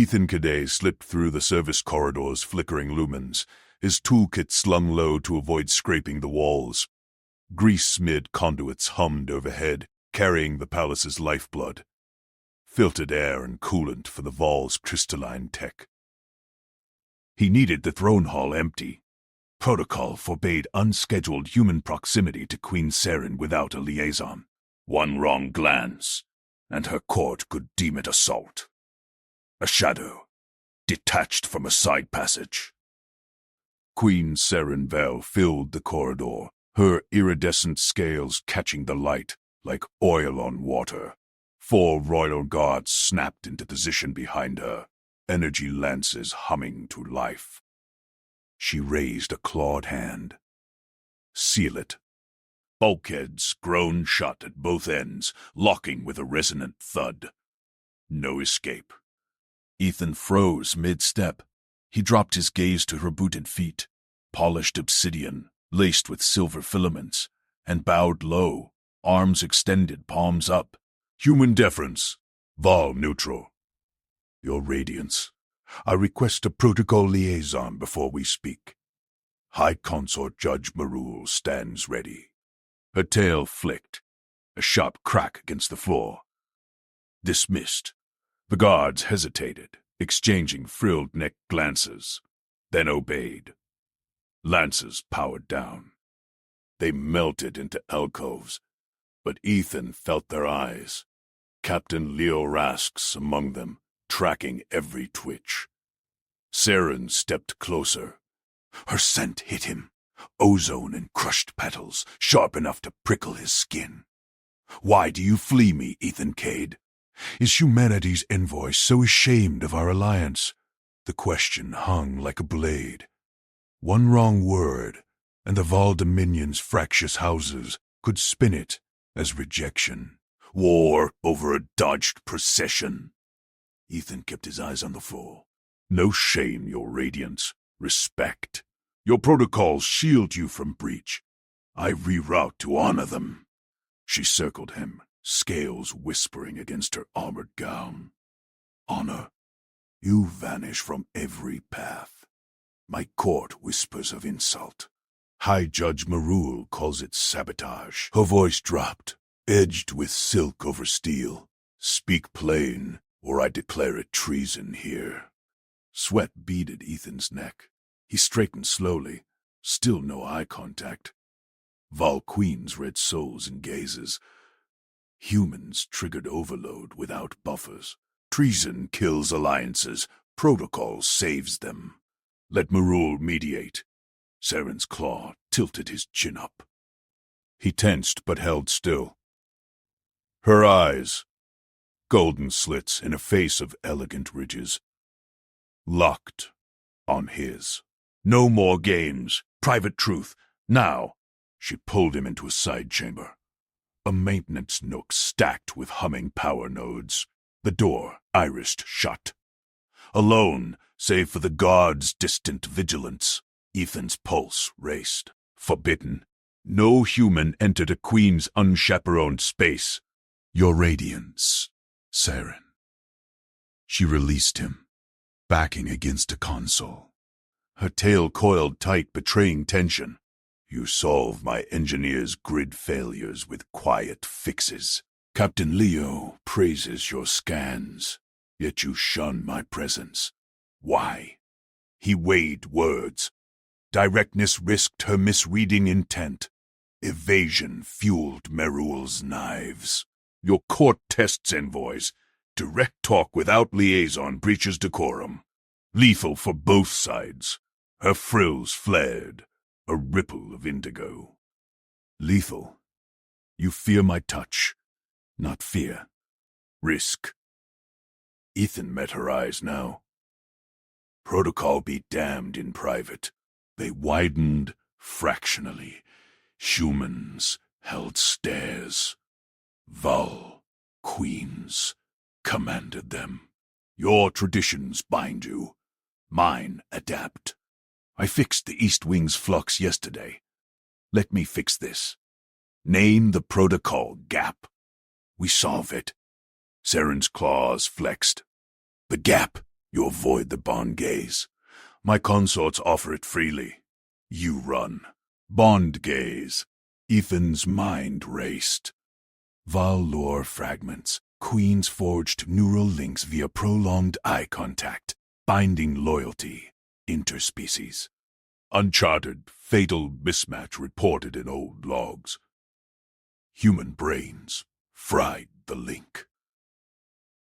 Ethan Cadet slipped through the service corridor's flickering lumens, his toolkit slung low to avoid scraping the walls. Grease-smeared conduits hummed overhead, carrying the palace's lifeblood. Filtered air and coolant for the Vol's crystalline tech. He needed the throne hall empty. Protocol forbade unscheduled human proximity to Queen Saren without a liaison. One wrong glance, and her court could deem it assault. A shadow, detached from a side passage. Queen Saren Vel filled the corridor, her iridescent scales catching the light like oil on water. 4 royal guards snapped into position behind her, energy lances humming to life. She raised a clawed hand. Seal it. Bulkheads groaned shut at both ends, locking with a resonant thud. No escape. Ethan froze mid-step. He dropped his gaze to her booted feet, polished obsidian, laced with silver filaments, and bowed low, arms extended, palms up. Human deference. Vol neutral. Your Radiance, I request a protocol liaison before we speak. High Consort Judge Marul stands ready. Her tail flicked, a sharp crack against the floor. Dismissed. The guards hesitated, exchanging frilled-neck glances, then obeyed. Lances powered down. They melted into alcoves, but Ethan felt their eyes. Captain Leo Rask's among them, tracking every twitch. Saren stepped closer. Her scent hit him, ozone and crushed petals, sharp enough to prickle his skin. Why do you flee me, Ethan Cade? Is humanity's envoy so ashamed of our alliance? The question hung like a blade. One wrong word, and the Vol Dominion's fractious houses could spin it as rejection. War over a dodged procession. Ethan kept his eyes on the floor. No shame, Your Radiance. Respect. Your protocols shield you from breach. I reroute to honor them. She circled him, scales whispering against her armored gown. Honor. You vanish from every path. My court whispers of insult. High Judge Marul calls it sabotage. Her voice dropped, edged with silk over steel. Speak plain, or I declare it treason here. Sweat beaded Ethan's neck. He straightened slowly, still no eye contact. Vol Queens read souls and gazes. Humans triggered overload without buffers. Treason kills alliances. Protocol saves them. Let Marul mediate. Saren's claw tilted his chin up. He tensed but held still. Her eyes, golden slits in a face of elegant ridges, locked on his. No more games. Private truth. Now. She pulled him into a side chamber. A maintenance nook stacked with humming power nodes. The door irised shut. Alone, save for the guard's distant vigilance, Ethan's pulse raced. Forbidden. No human entered a queen's unchaperoned space. Your Radiance, Saren. She released him, backing against a console. Her tail coiled tight, betraying tension. You solve my engineer's grid failures with quiet fixes. Captain Leo praises your scans, yet you shun my presence. Why? He weighed words. Directness risked her misreading intent. Evasion fueled Marul's knives. Your court tests envoys. Direct talk without liaison breaches decorum. Lethal for both sides. Her frills flared, a ripple of indigo. Lethal. You fear my touch, not fear. Risk. Ethan met her eyes now. Protocol be damned in private. They widened fractionally. Humans held stares. Vol Queens commanded them. Your traditions bind you. Mine adapt. I fixed the East Wing's flux yesterday. Let me fix this. Name the protocol gap. We solve it. Saren's claws flexed. The gap You avoid the bond gaze. My consorts offer it freely. You run. Bond gaze. Ethan's mind raced. Val lore fragments. Queens forged neural links via prolonged eye contact, binding loyalty, interspecies. Uncharted, fatal mismatch reported in old logs. Human brains fried the link.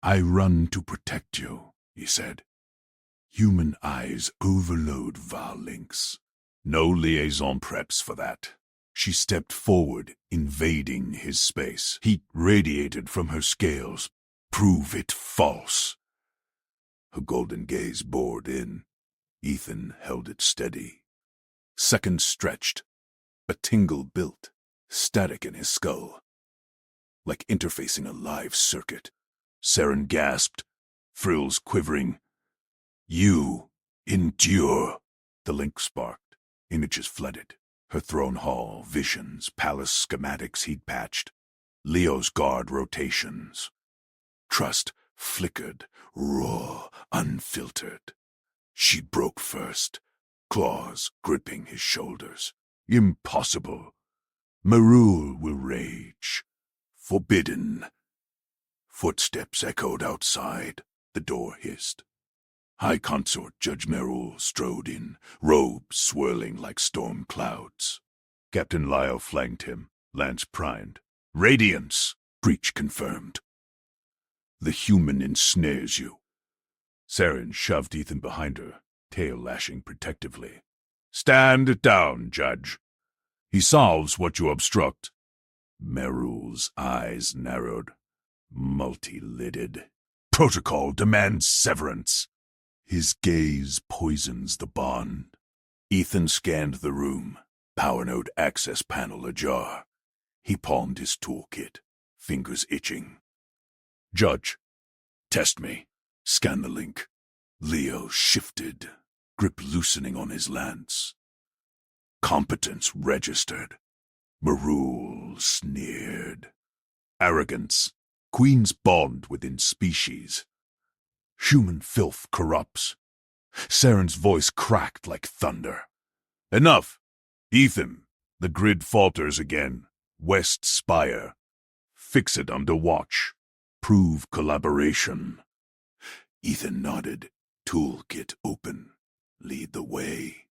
I run to protect you, he said. Human eyes overload Val links. No liaison preps for that. She stepped forward, invading his space. Heat radiated from her scales. Prove it false. Her golden gaze bored in. Ethan held it steady. Seconds stretched. A tingle built, static in his skull. Like interfacing a live circuit. Saren gasped, frills quivering. You endure. The link sparked. Images flooded. Her throne hall, visions, palace schematics he'd patched. Leo's guard rotations. Trust flickered, raw, unfiltered. She broke first, claws gripping his shoulders. Impossible. Marul will rage. Forbidden. Footsteps echoed outside. The door hissed. High Consort Judge Merul strode in, robes swirling like storm clouds. Captain Lyle flanked him, lance primed. Radiance, breach confirmed. The human ensnares you. Saren shoved Ethan behind her, tail lashing protectively. Stand down, Judge. He solves what you obstruct. Merul's eyes narrowed, multi-lidded. Protocol demands severance. His gaze poisons the bond. Ethan scanned the room, power node access panel ajar. He palmed his toolkit, fingers itching. Judge, test me. Scan the link. Leo shifted, grip loosening on his lance. Competence registered. Marul sneered. Arrogance. Queen's bond within species. Human filth corrupts. Saren's voice cracked like thunder. Enough! Ethan, the grid falters again. West Spire. Fix it under watch. Prove collaboration. Ethan nodded, toolkit open. Lead the way.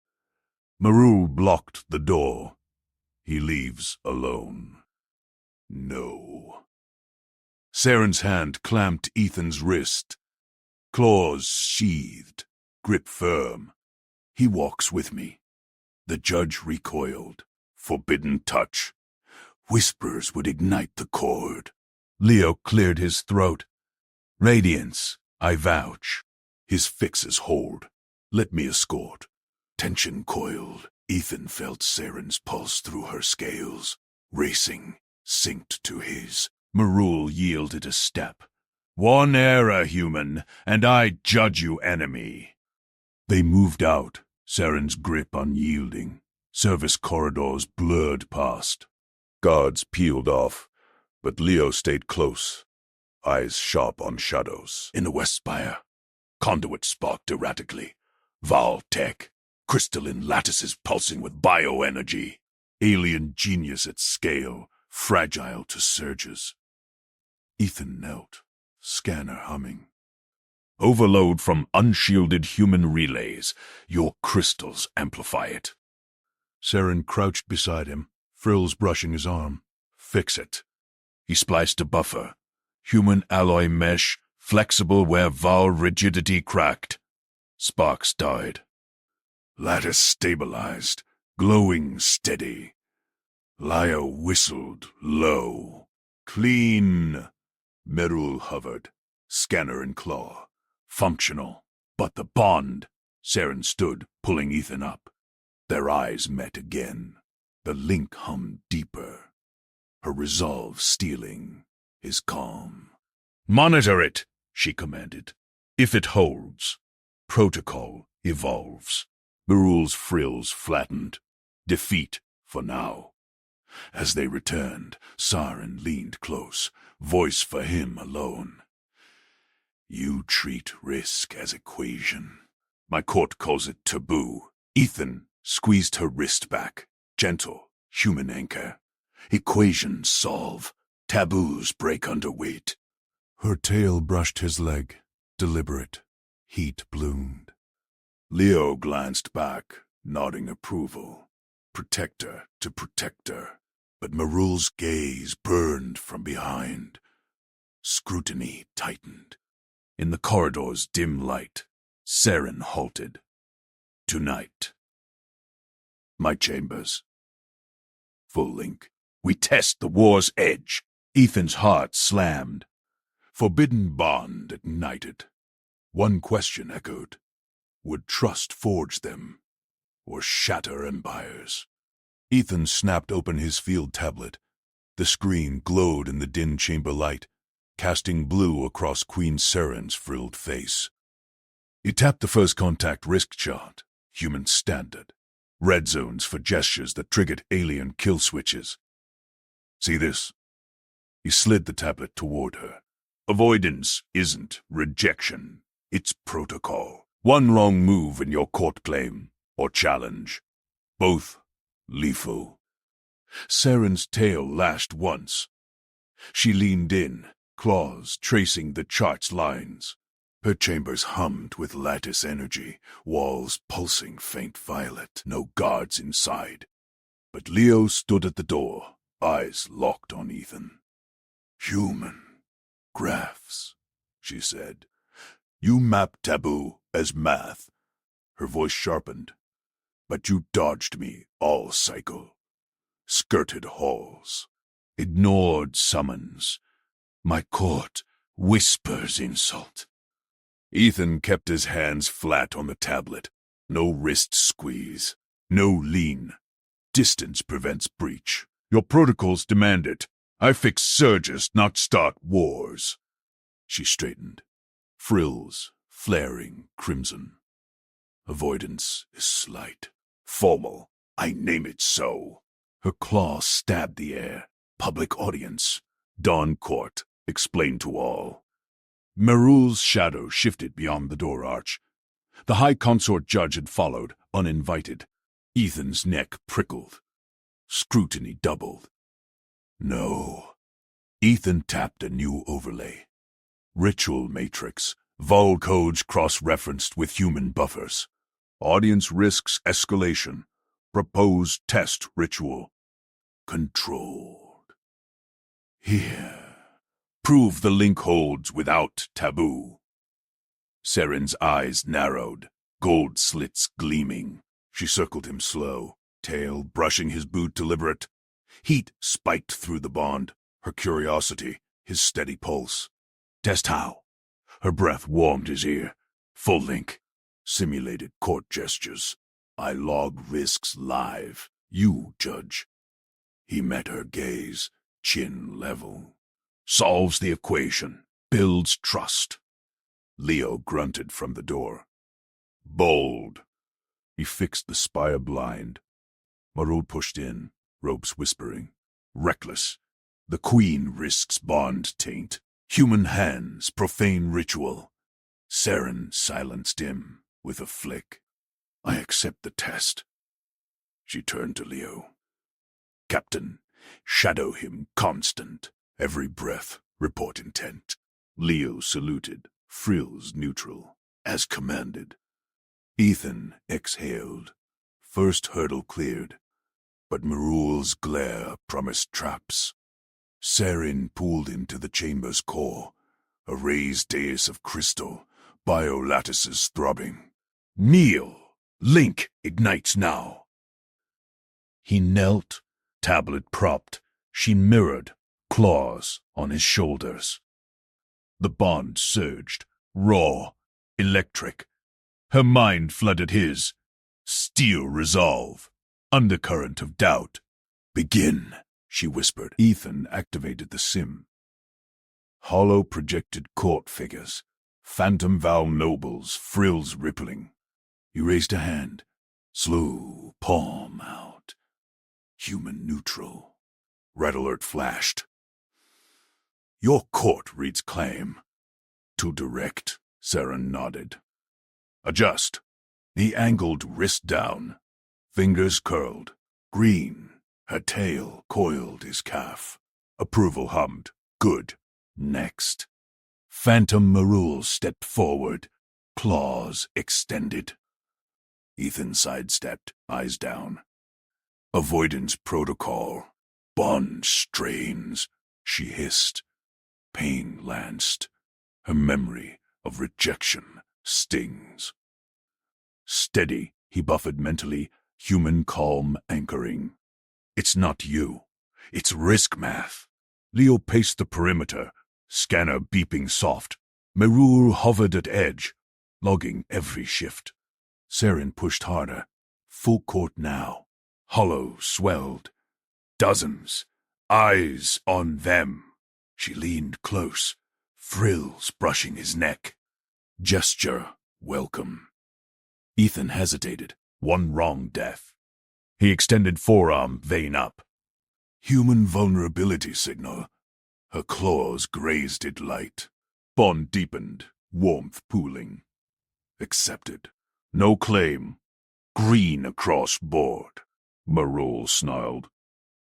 Marul blocked the door. He leaves alone. No. Saren's hand clamped Ethan's wrist. Claws sheathed, grip firm. He walks with me. The judge recoiled. Forbidden touch. Whispers would ignite the cord. Leo cleared his throat. Radiance, I vouch. His fixes hold. Let me escort. Tension coiled. Ethan felt Saren's pulse through her scales. Racing, synced to his. Marul yielded a step. One error, human, and I judge you enemy. They moved out, Saren's grip unyielding. Service corridors blurred past. Guards peeled off, but Leo stayed close, eyes sharp on shadows. In the West Spire, conduit sparked erratically. Val tech, crystalline lattices pulsing with bioenergy. Alien genius at scale, fragile to surges. Ethan knelt, scanner humming. Overload from unshielded human relays. Your crystals amplify it. Saren crouched beside him, frills brushing his arm. Fix it. He spliced a buffer. Human alloy mesh, flexible where Val rigidity cracked. Sparks died. Lattice stabilized, glowing steady. Lio whistled low. Clean. Merul hovered, scanner and claw. Functional. But the bond. Saren stood, pulling Ethan up. Their eyes met again. The link hummed deeper. Her resolve stealing, his calm. Monitor it, she commanded. If it holds, protocol evolves. Merul's frills flattened. Defeat for now. As they returned, Saren leaned close, voice for him alone. You treat risk as equation. My court calls it taboo. Ethan squeezed her wrist back. Gentle, human anchor. Equations solve. Taboos break under weight. Her tail brushed his leg. Deliberate. Heat bloomed. Leo glanced back, nodding approval. Protector to protector. But Marul's gaze burned from behind. Scrutiny tightened. In the corridor's dim light, Saren halted. Tonight. My chambers. Full link. We test the war's edge. Ethan's heart slammed. Forbidden bond ignited. One question echoed. Would trust forge them, or shatter empires? Ethan snapped open his field tablet. The screen glowed in the dim chamber light, casting blue across Queen Saren's frilled face. He tapped the first contact risk chart, human standard. Red zones for gestures that triggered alien kill switches. See this? He slid the tablet toward her. Avoidance isn't rejection. It's protocol. One wrong move in your court claim, or challenge. Both lethal. Saren's tail lashed once. She leaned in, claws tracing the chart's lines. Her chambers hummed with lattice energy, walls pulsing faint violet, no guards inside. But Leo stood at the door, eyes locked on Ethan. Human graphs, she said. You map taboo as math. Her voice sharpened. But you dodged me all cycle. Skirted halls. Ignored summons. My court whispers insult. Ethan kept his hands flat on the tablet. No wrist squeeze. No lean. Distance prevents breach. Your protocols demand it. I fix surges, not start wars. She straightened. Frills flaring crimson. Avoidance is slight. Formal. I name it so. Her claw stabbed the air. Public audience. Dawn court. Explained to all. Marul's shadow shifted beyond the door arch. The high consort judge had followed, uninvited. Ethan's neck prickled. Scrutiny doubled. No. Ethan tapped a new overlay. Ritual matrix. Vul codes cross-referenced with human buffers. Audience risks escalation. Proposed test ritual. Controlled. Here. Prove the link holds without taboo. Saren's eyes narrowed, gold slits gleaming. She circled him slow, tail brushing his boot deliberate. Heat spiked through the bond, her curiosity, his steady pulse. Test how? Her breath warmed his ear. Full link. Simulated court gestures. I log risks live. You judge. He met her gaze, chin level. Solves the equation. Builds trust. Leo grunted from the door. Bold. He fixed the spire blind. Marul pushed in, ropes whispering. Reckless. The queen risks bond taint. Human hands, profane ritual. Saren silenced him with a flick. I accept the test. She turned to Leo. Captain, shadow him constant. Every breath, report intent. Leo saluted, frills neutral, as commanded. Ethan exhaled. First hurdle cleared, but Marul's glare promised traps. Saren pulled him to the chamber's core, a raised dais of crystal, biolattices throbbing. Kneel! Link ignites now. He knelt, tablet propped. She mirrored, claws on his shoulders. The bond surged, raw, electric. Her mind flooded his. Steel resolve, undercurrent of doubt. Begin, she whispered. Ethan activated the sim. Hollow projected court figures, phantom Val nobles, frills rippling. He raised a hand, slow palm out. Human neutral. Red alert flashed. Your court reads claim. Too direct, Saren nodded. Adjust. He angled wrist down, fingers curled. Green, her tail coiled his calf. Approval hummed. Good. Next. Phantom Marul stepped forward, claws extended. Ethan sidestepped, eyes down. Avoidance protocol. Bond strains, she hissed. Pain lanced. Her memory of rejection stings. Steady, he buffered mentally, human calm anchoring. It's not you. It's risk math. Leo paced the perimeter, scanner beeping soft. Merul hovered at edge, logging every shift. Saren pushed harder. Full court now. Hollow swelled. Dozens. Eyes on them. She leaned close, frills brushing his neck. Gesture welcome. Ethan hesitated. One wrong death. He extended forearm, vein up. Human vulnerability signal. Her claws grazed it light. Bond deepened, warmth pooling. Accepted. No claim. Green across board. Marul snarled.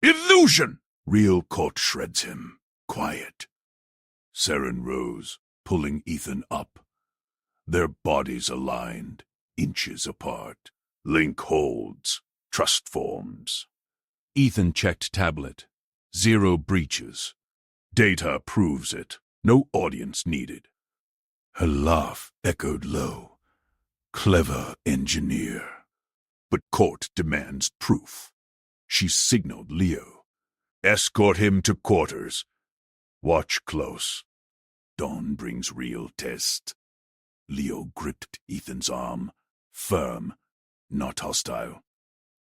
Illusion! Real court shreds him. Quiet. Saren rose, pulling Ethan up. Their bodies aligned, inches apart. Link holds. Trust forms. Ethan checked tablet. 0 breaches. Data proves it. No audience needed. Her laugh echoed low. Clever engineer. But court demands proof. She signaled Leo. Escort him to quarters. Watch close. Dawn brings real test. Leo gripped Ethan's arm. Firm, not hostile.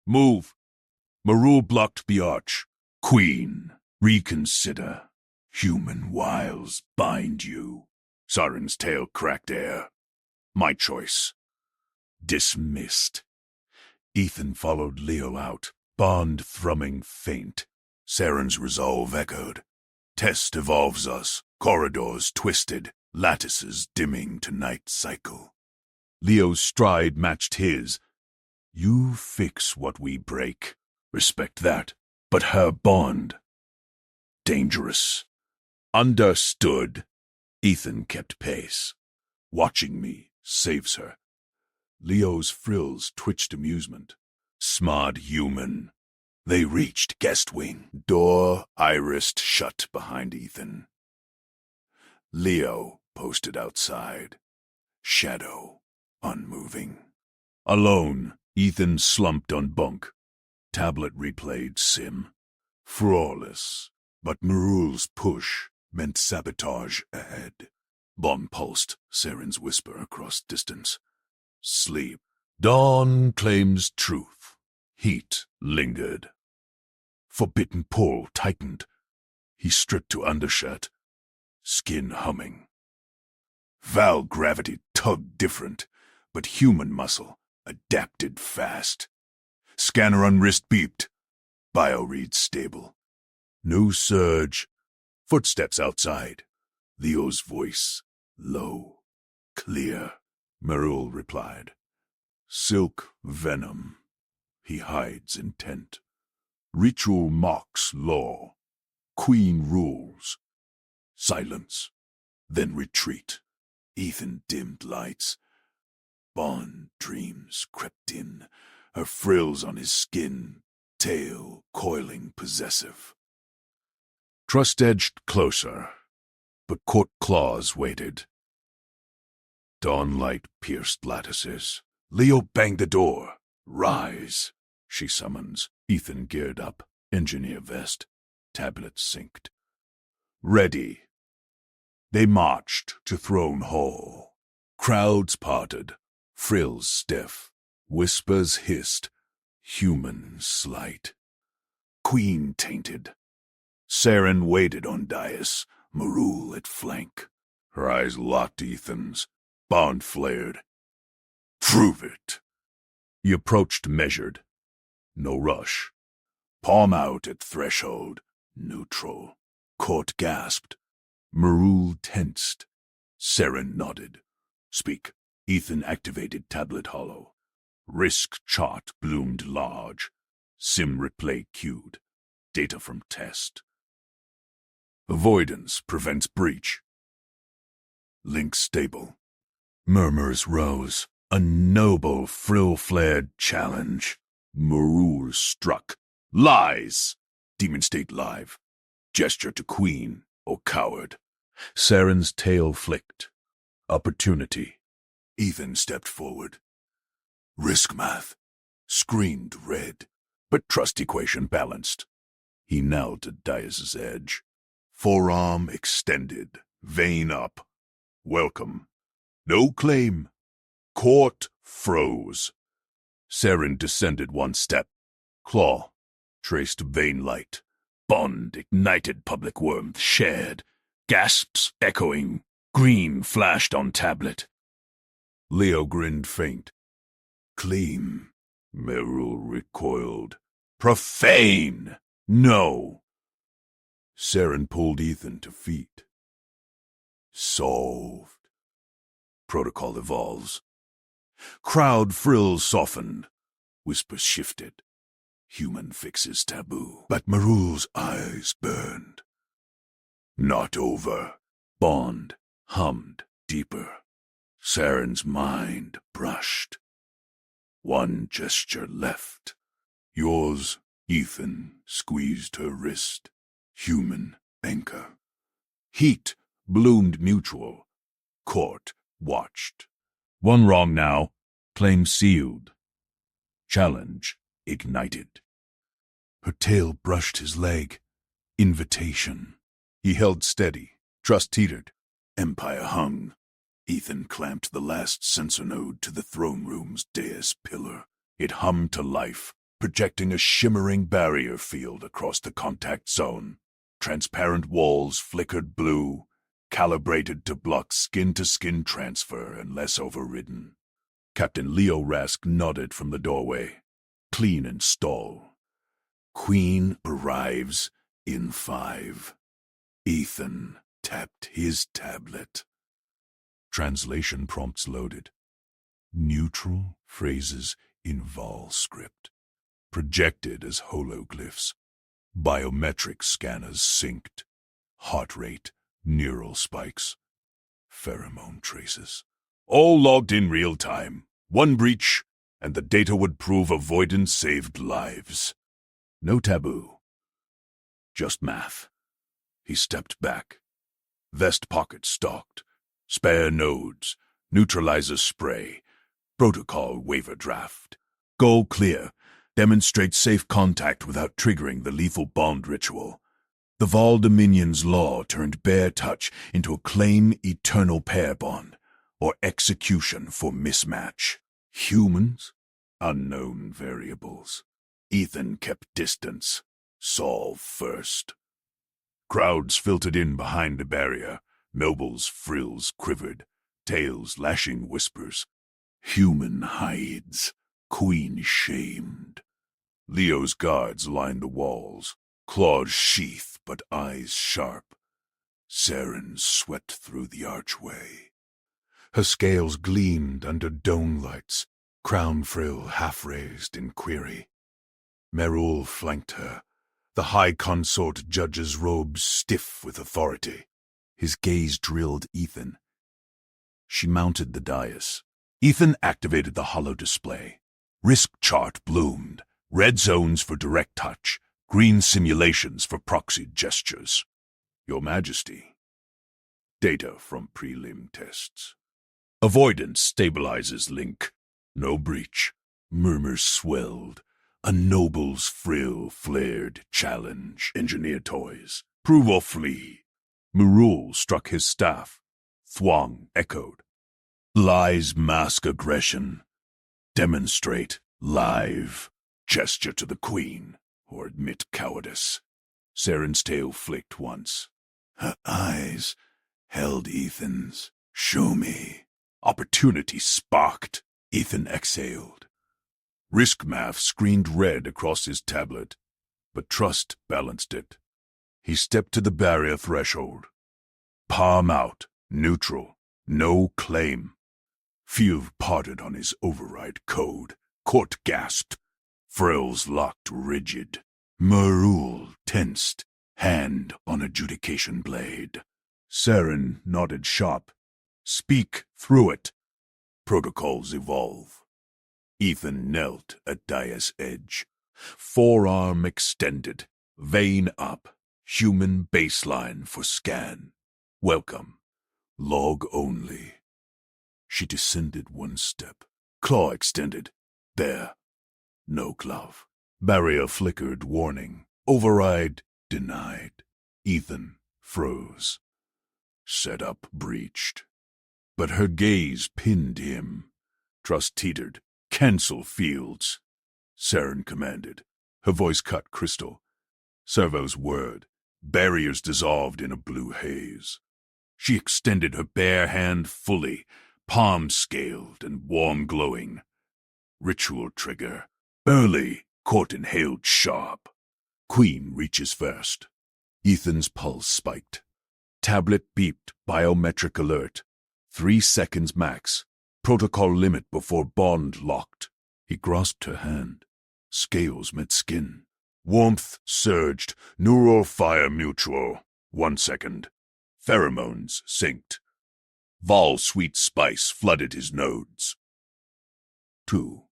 Move. Marul blocked the arch. Queen, reconsider. Human wiles bind you. Saren's tail cracked air. My choice. Dismissed. Ethan followed Leo out, bond thrumming faint. Saren's resolve echoed. Test evolves us, corridors twisted, lattices dimming to night cycle. Leo's stride matched his. You fix what we break. Respect that. But her bond. Dangerous. Understood. Ethan kept pace. Watching me saves her. Leo's frills twitched amusement. Smart human. They reached guest wing. Door irised shut behind Ethan. Leo posted outside. Shadow, unmoving. Alone, Ethan slumped on bunk. Tablet replayed sim. Flawless, but Marul's push meant sabotage ahead. Bomb pulsed, Saren's whisper across distance. Sleep. Dawn claims truth. Heat lingered. Forbidden pull tightened. He stripped to undershirt. Skin humming. Val gravity tugged different, but human muscle adapted fast. Scanner on wrist beeped. Bioread stable. No surge. Footsteps outside. Leo's voice, low, clear. Marul replied. Silk venom. He hides intent. Ritual mocks law. Queen rules. Silence. Then retreat. Ethan dimmed lights. Bond dreams crept in, her frills on his skin, tail coiling possessive. Trust edged closer, but court claws waited. Dawn light pierced lattices. Leo banged the door. Rise, she summons. Ethan geared up, engineer vest, tablet synced. Ready. They marched to Throne Hall. Crowds parted, frills stiff, whispers hissed, human slight. Queen tainted. Saren waited on dais, Marul at flank. Her eyes locked Ethan's. Bond flared. Prove it. He approached measured. No rush. Palm out at threshold. Neutral. Court gasped. Marul tensed. Saren nodded. Speak. Ethan activated tablet holo. Risk chart bloomed large. Sim replay queued. Data from test. Avoidance prevents breach. Link stable. Murmurs rose. A noble frill-flared challenge. Marul struck. Lies! Demon state live. Gesture to queen, or coward. Saren's tail flicked. Opportunity. Ethan stepped forward. Risk math. Screened red, but trust equation balanced. He knelt to Dias's edge. Forearm extended, vein up. Welcome. No claim. Court froze. Saren descended one step. Claw. Traced vein light. Bond ignited public warmth shared. Gasps echoing. Green flashed on tablet. Leo grinned faint. Clean. Merul recoiled. Profane! No! Saren pulled Ethan to feet. Solved. Protocol evolves. Crowd frills softened. Whispers shifted. Human fixes taboo. But Merul's eyes burned. Not over. Bond hummed deeper. Saren's mind brushed. One gesture left. Yours, Ethan, squeezed her wrist. Human anchor. Heat bloomed mutual. Court watched. One wrong now. Claim sealed. Challenge ignited. Her tail brushed his leg. Invitation. He held steady. Trust teetered. Empire hung. Ethan clamped the last sensor node to the throne room's dais pillar. It hummed to life, projecting a shimmering barrier field across the contact zone. Transparent walls flickered blue, calibrated to block skin-to-skin transfer unless overridden. Captain Leo Rask nodded from the doorway. Clean install. Queen arrives in 5. Ethan tapped his tablet. Translation prompts loaded. Neutral phrases in Vol script. Projected as hologlyphs. Biometric scanners synced. Heart rate, neural spikes. Pheromone traces. All logged in real time. One breach, and the data would prove avoidance saved lives. No taboo. Just math. He stepped back. Vest pocket stalked. Spare nodes, neutralizer spray, protocol waiver draft. Goal clear, demonstrate safe contact without triggering the lethal bond ritual. The Vol Dominion's law turned bare touch into a claim eternal pair bond, or execution for mismatch. Humans? Unknown variables. Ethan kept distance. Solve first. Crowds filtered in behind the barrier. Nobles' frills quivered, tails lashing whispers. Human hides, queen shamed. Leo's guards lined the walls, claws sheath but eyes sharp. Saren swept through the archway. Her scales gleamed under dome lights, crown frill half-raised in query. Merul flanked her, the high consort judge's robes stiff with authority. His gaze drilled Ethan. She mounted the dais. Ethan activated the holo display. Risk chart bloomed. Red zones for direct touch. Green simulations for proxy gestures. Your Majesty. Data from prelim tests. Avoidance stabilizes link. No breach. Murmurs swelled. A noble's frill flared challenge. Engineer toys. Prove or flee. Merul struck his staff. Thwang echoed. Lies mask aggression. Demonstrate live. Gesture to the queen, or admit cowardice. Saren's tail flicked once. Her eyes held Ethan's. Show me. Opportunity sparked. Ethan exhaled. Risk math screened red across his tablet, but trust balanced it. He stepped to the barrier threshold. Palm out, neutral, No claim. Field parted on his override code. Court gasped. Frills locked rigid. Merul tensed, hand on adjudication blade. Saren nodded sharp. Speak through it. Protocols evolve. Ethan knelt at dais edge. Forearm extended. Vein up. Human baseline for scan. Welcome. Log only. She descended one step. Claw extended. There. No glove. Barrier flickered, warning. Override denied. Ethan froze. Setup breached. But her gaze pinned him. Trust teetered. Cancel fields. Saren commanded. Her voice cut crystal. Servo's word. Barriers dissolved in a blue haze. She extended her bare hand fully, palm scaled and warm glowing. Ritual trigger. Early, court inhaled sharp. Queen reaches first. Ethan's pulse spiked. Tablet beeped, biometric alert. 3 seconds max. Protocol limit before bond locked. He grasped her hand. Scales met skin. Warmth surged. Neural fire mutual. 1 second. Pheromones synced. Vol sweet spice flooded his nodes. 2.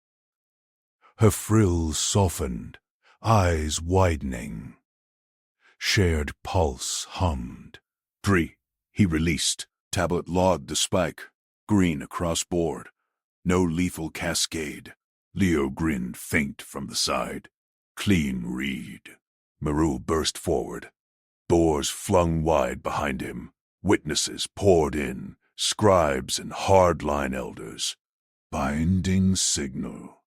Her frills softened, eyes widening. Shared pulse hummed. 3. He released. Tablet logged the spike. Green across board. No lethal cascade. Leo grinned faint from the side. Clean read. Merul burst forward. Doors flung wide behind him. Witnesses poured in. Scribes and hardline elders. Binding signal.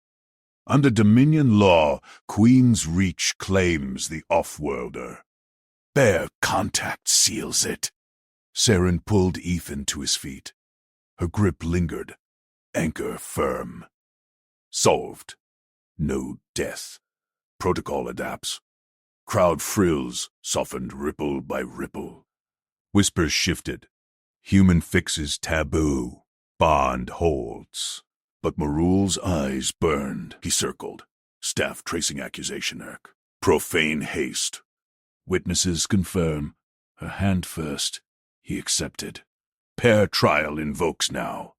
Under Dominion law, Queen's Reach claims the off-worlder. Bare contact seals it. Saren pulled Ethan to his feet. Her grip lingered. Anchor firm. Solved. No death. Protocol adapts. Crowd frills, softened ripple by ripple. Whispers shifted. Human fixes taboo. Bond holds. But Merul's eyes burned. He circled. Staff tracing accusation arc. Profane haste. Witnesses confirm. Her hand first. He accepted. Pair trial invokes now.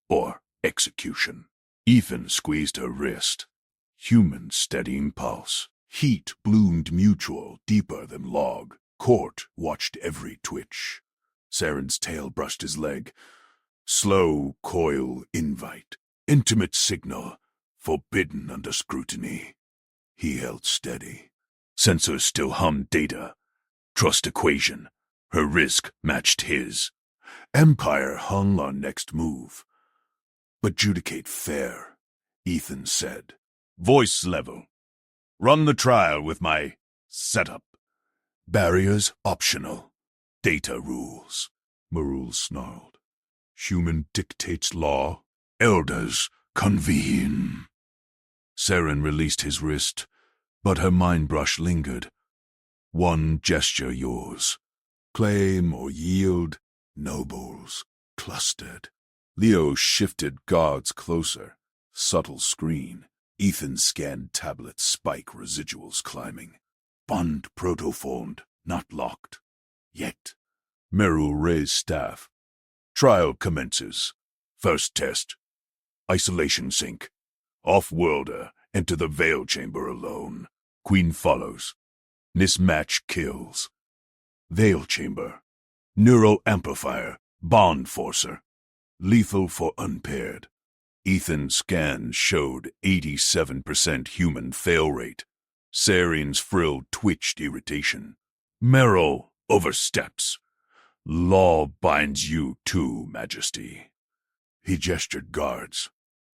Or execution. Ethan squeezed her wrist. Human steadying pulse. Heat bloomed mutual, deeper than log. Court watched every twitch. Saren's tail brushed his leg. Slow coil invite. Intimate signal. Forbidden under scrutiny. He held steady. Sensors still hummed data. Trust equation. Her risk matched his. Empire hung on next move. But judicate fair, Ethan said. Voice level. Run the trial with my setup. Barriers optional. Data rules. Merul snarled. Human dictates law. Elders convene. Saren released his wrist, but her mind brush lingered. One gesture yours. Claim or yield. Nobles clustered. Leo shifted guards closer. Subtle screen. Ethan scanned tablet spike residuals climbing. Bond protoformed, not locked. Yet. Merul raised staff. Trial commences. First test. Isolation sync. Off-worlder, enter the veil chamber alone. Queen follows. Mismatch kills. Veil chamber. Neural amplifier. Bond forcer. Lethal for unpaired. Ethan's scan showed 87% human fail rate. Saren's frill twitched irritation. Merrill oversteps. Law binds you too, Majesty. He gestured guards.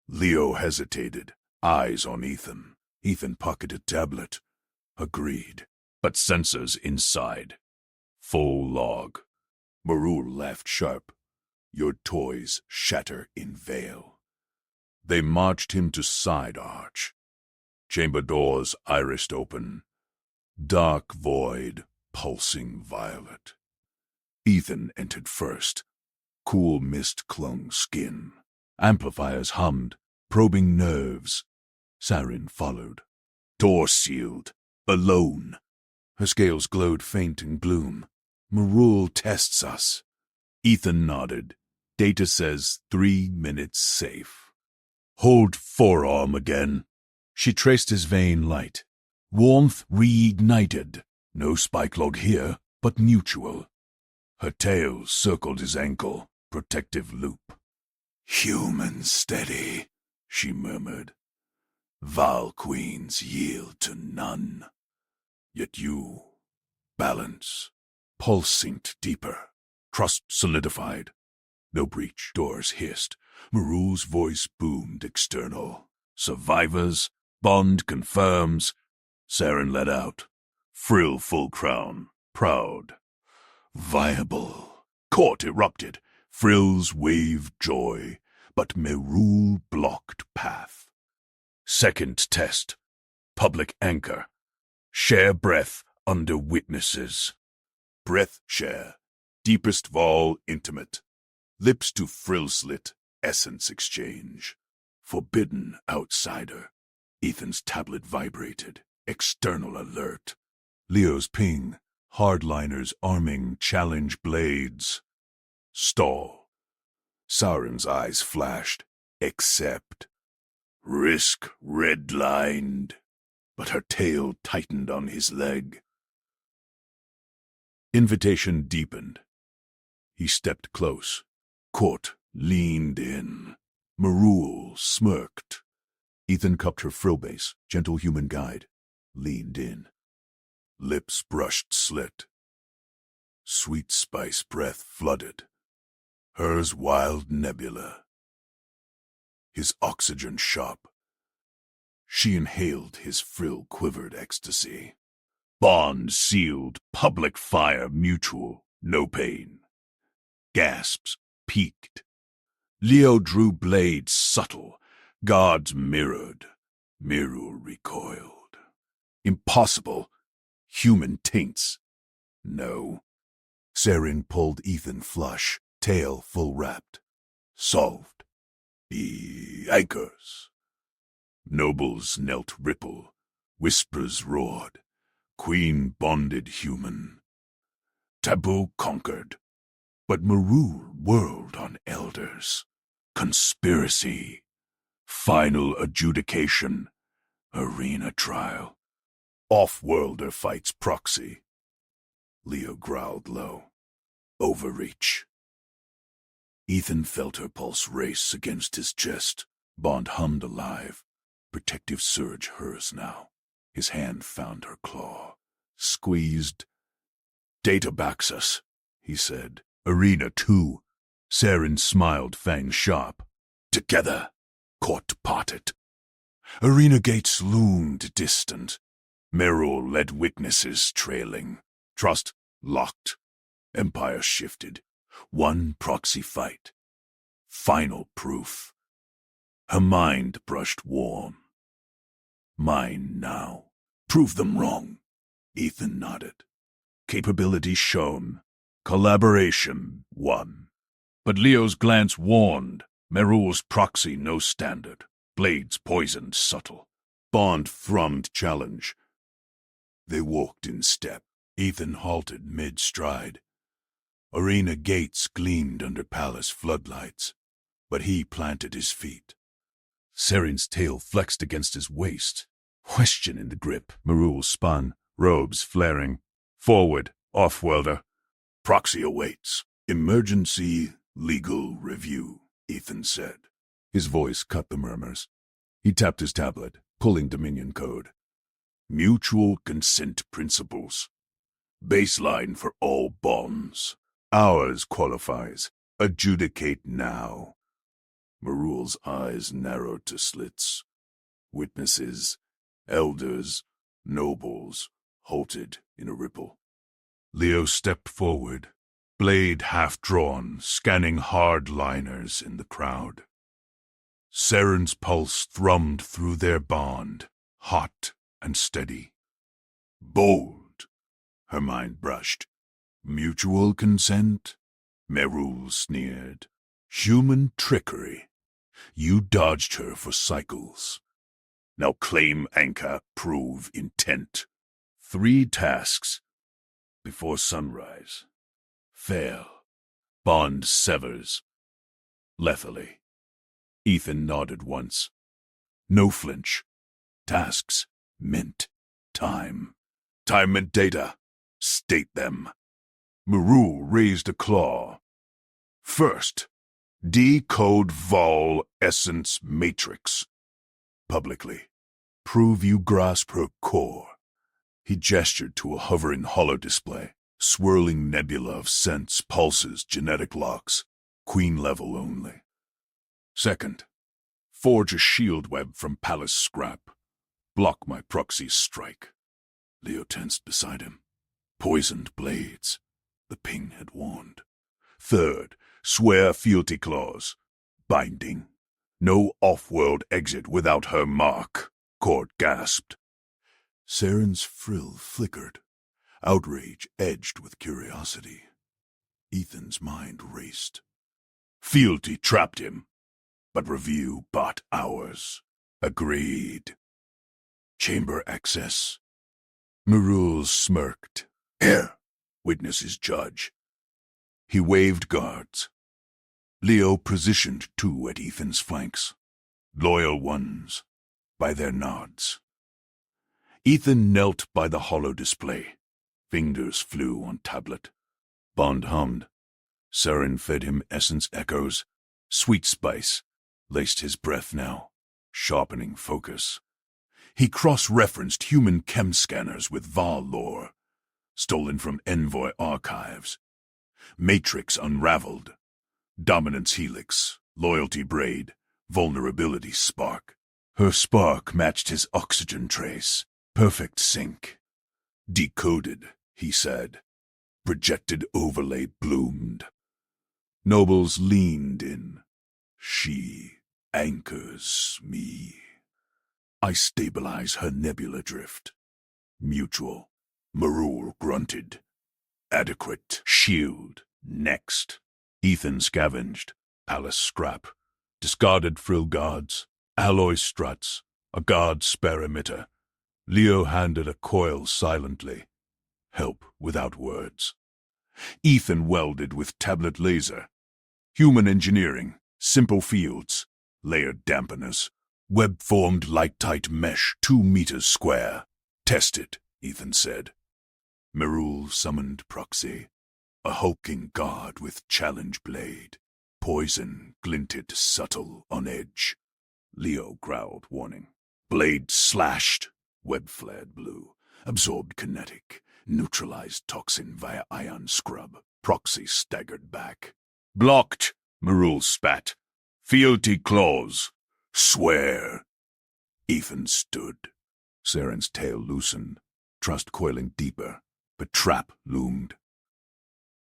Leo hesitated, eyes on Ethan. Ethan pocketed tablet. Agreed. But sensors inside. Full log. Merul laughed sharp. Your toys shatter in veil. They marched him to side arch. Chamber doors irised open. Dark void, pulsing violet. Ethan entered first. Cool mist clung skin. Amplifiers hummed, probing nerves. Saren followed. Door sealed. Alone. Her scales glowed faint in gloom. Marul tests us. Ethan nodded. Data says 3 minutes safe. Hold forearm again. She traced his vein light. Warmth reignited. No spike log here, but mutual. Her tail circled his ankle, protective loop. Human steady, she murmured. Val queens yield to none. Yet you, balance. Pulse synced deeper. Trust solidified. No breach. Doors hissed. Marul's voice boomed external. Survivors. Bond confirms. Saren let out. Frill full crown. Proud. Viable. Court erupted. Frills waved joy. But Marul blocked path. Second test. Public anchor. Share breath under witnesses. Breath share. Deepest vol intimate. Lips to frill slit. Essence exchange. Forbidden outsider. Ethan's tablet vibrated. External alert. Leo's ping. Hardliners arming challenge blades. Stall. Saren's eyes flashed. Accept. Risk redlined. But her tail tightened on his leg. Invitation deepened. He stepped close. Court leaned in. Marul smirked. Ethan cupped her frill base, gentle human guide. Leaned in. Lips brushed slit. Sweet spice breath flooded. Hers wild nebula. His oxygen sharp. She inhaled his frill-quivered ecstasy. Bond sealed, public fire mutual, no pain. Gasps peaked. Leo drew blades subtle. Guards mirrored. Mirror recoiled. Impossible. Human taints. No. Saren pulled Ethan flush, tail full wrapped. Solved. The anchors. Nobles knelt ripple. Whispers roared. Queen bonded human. Taboo conquered. But Marul whirled on elders. Conspiracy. Final adjudication. Arena trial. Off-worlder fights proxy. Leo growled low. Overreach. Ethan felt her pulse race against his chest. Bond hummed alive. Protective surge hers now. His hand found her claw. Squeezed. Data backs us, he said. Arena 2. Saren smiled, fang sharp. Together. Court parted. Arena gates loomed distant. Merrill led witnesses trailing. Trust locked. Empire shifted. One proxy fight. Final proof. Her mind brushed warm. Mine now. Prove them wrong. Ethan nodded. Capability shown. Collaboration won. But Leo's glance warned. Merul's proxy no standard. Blades poisoned subtle. Bond thrummed challenge. They walked in step. Ethan halted mid-stride. Arena gates gleamed under palace floodlights, but he planted his feet. Saren's tail flexed against his waist. Question in the grip. Marul spun, robes flaring. Forward, off-welder. Proxy awaits. Emergency legal review, Ethan said. His voice cut the murmurs. He tapped his tablet, pulling Dominion code. Mutual consent principles. Baseline for all bonds. Ours qualifies. Adjudicate now. Marul's eyes narrowed to slits. Witnesses, elders, nobles, halted in a ripple. Leo stepped forward, blade half-drawn, scanning hard-liners in the crowd. Saren's pulse thrummed through their bond, hot and steady. Bold, her mind brushed. Mutual consent? Merul sneered. Human trickery. You dodged her for cycles. Now claim anchor, prove intent. 3 tasks. Before sunrise. Fail. Bond severs. Lethally. Ethan nodded once. No flinch. Tasks meant time. Time meant data. State them. Merul raised a claw. First, decode Vol Essence Matrix. Publicly. Prove you grasp her core. He gestured to a hovering holodisplay, swirling nebula of sense, pulses, genetic locks, queen level only. Second, forge a shield web from palace scrap. Block my proxy's strike. Leo tensed beside him. Poisoned blades. The ping had warned. Third, swear fealty clause. Binding. No off-world exit without her mark. Cord gasped. Saren's frill flickered. Outrage edged with curiosity. Ethan's mind raced. Fealty trapped him. But review bought hours. Agreed. Chamber access. Merul smirked. Here, witness is judge. He waved guards. Leo positioned 2 at Ethan's flanks. Loyal ones, by their nods. Ethan knelt by the holodisplay. Fingers flew on tablet. Bond hummed. Saren fed him essence echoes. Sweet spice laced his breath now, sharpening focus. He cross-referenced human chem scanners with Val lore, stolen from Envoy archives. Matrix unraveled. Dominance helix, loyalty braid, vulnerability spark. Her spark matched his oxygen trace. Perfect sync. Decoded, he said. Projected overlay bloomed. Nobles leaned in. She anchors me. I stabilize her nebula drift. Mutual. Merul grunted. Adequate. Shield. Next. Ethan scavenged. Palace scrap. Discarded frill guards. Alloy struts. A guard spare emitter. Leo handed a coil silently. Help without words. Ethan welded with tablet laser. Human engineering. Simple fields. Layered dampeners. Web-formed light-tight mesh 2 meters square. Tested, Ethan said. Merul summoned proxy. A hulking guard with challenge blade. Poison glinted subtle on edge. Leo growled warning. Blade slashed. Web flared blue. Absorbed kinetic. Neutralized toxin via ion scrub. Proxy staggered back. Blocked, Merul spat. Fealty clause. Swear. Ethan stood. Saren's tail loosened. Trust coiling deeper. But trap loomed.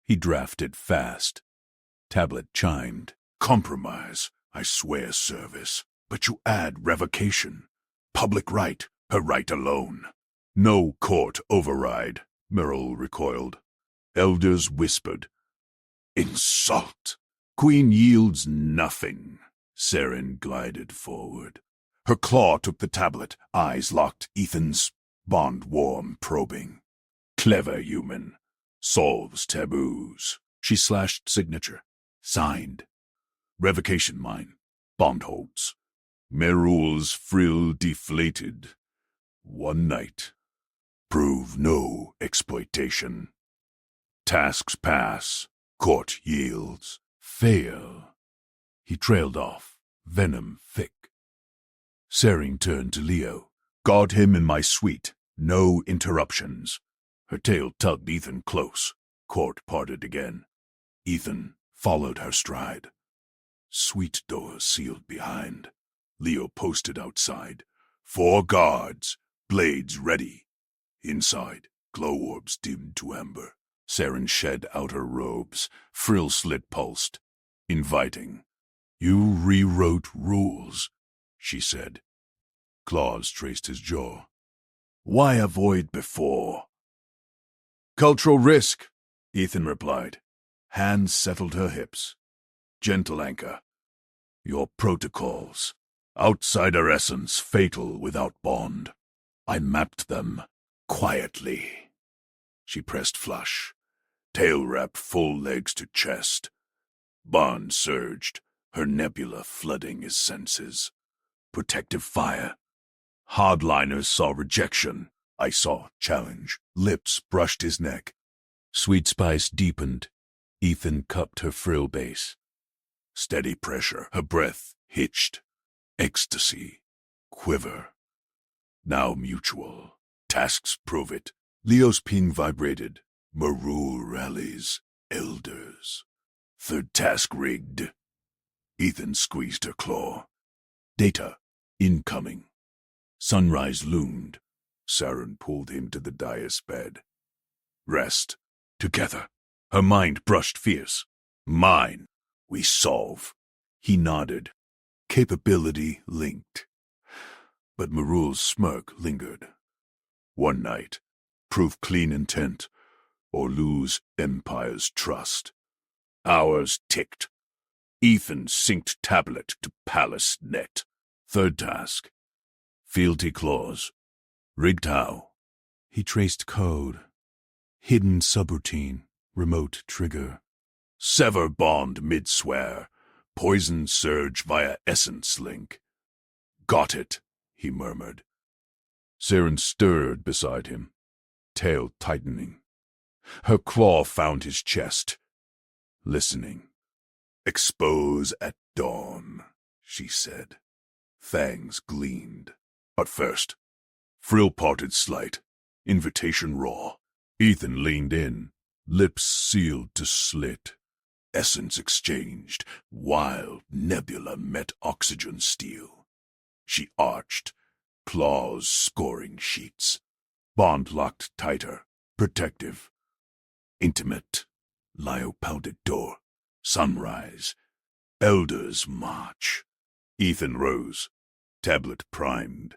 He drafted fast. Tablet chimed. Compromise. I swear service. But you add revocation. Public right. Her right alone. No court override. Merul recoiled. Elders whispered. Insult. Queen yields nothing. Saren glided forward. Her claw took the tablet, eyes locked Ethan's, bond warm, probing. Clever human. Solves taboos. She slashed signature. Signed. Revocation mine. Bond holds. Merul's frill deflated. One night. Prove no exploitation. Tasks pass. Court yields. Fail. He trailed off, venom thick. Saren turned to Leo. Guard him in my suite. No interruptions. Her tail tugged Ethan close. Court parted again. Ethan followed her stride. Suite doors sealed behind. Leo posted outside. 4 guards. Blades ready. Inside, glow orbs dimmed to amber. Saren shed outer robes. Frill slit pulsed. Inviting. You rewrote rules, she said. Claws traced his jaw. Why avoid before? Cultural risk, Ethan replied. Hands settled her hips. Gentle anchor. Your protocols. Outsider essence fatal without bond. I mapped them. Quietly. She pressed flush. Tail wrapped full legs to chest. Bond surged, her nebula flooding his senses. Protective fire. Hardliners saw rejection. I saw challenge. Lips brushed his neck. Sweet spice deepened. Ethan cupped her frill base. Steady pressure. Her breath hitched. Ecstasy. Quiver. Now mutual. Tasks prove it. Leo's ping vibrated. Marul rallies. Elders. Third task rigged. Ethan squeezed her claw. Data. Incoming. Sunrise loomed. Saren pulled him to the dais bed. Rest. Together. Her mind brushed fierce. Mine. We solve. He nodded. Capability linked. But Marul's smirk lingered. One night. Prove clean intent, or lose Empire's trust. Hours ticked. Ethan synced tablet to palace net. Third task. Fealty clause. Rigged how? He traced code. Hidden subroutine. Remote trigger. Sever bond mid-swear. Poison surge via essence link. Got it, he murmured. Saren stirred beside him, tail tightening. Her claw found his chest. Listening. Expose at dawn, she said. Fangs gleamed. But first, frill parted slight, invitation raw. Ethan leaned in, lips sealed to slit. Essence exchanged, wild nebula met oxygen steel. She arched, claws scoring sheets. Bond locked tighter, protective. Intimate. Lio pounded door. Sunrise. Elders march. Ethan rose, tablet primed.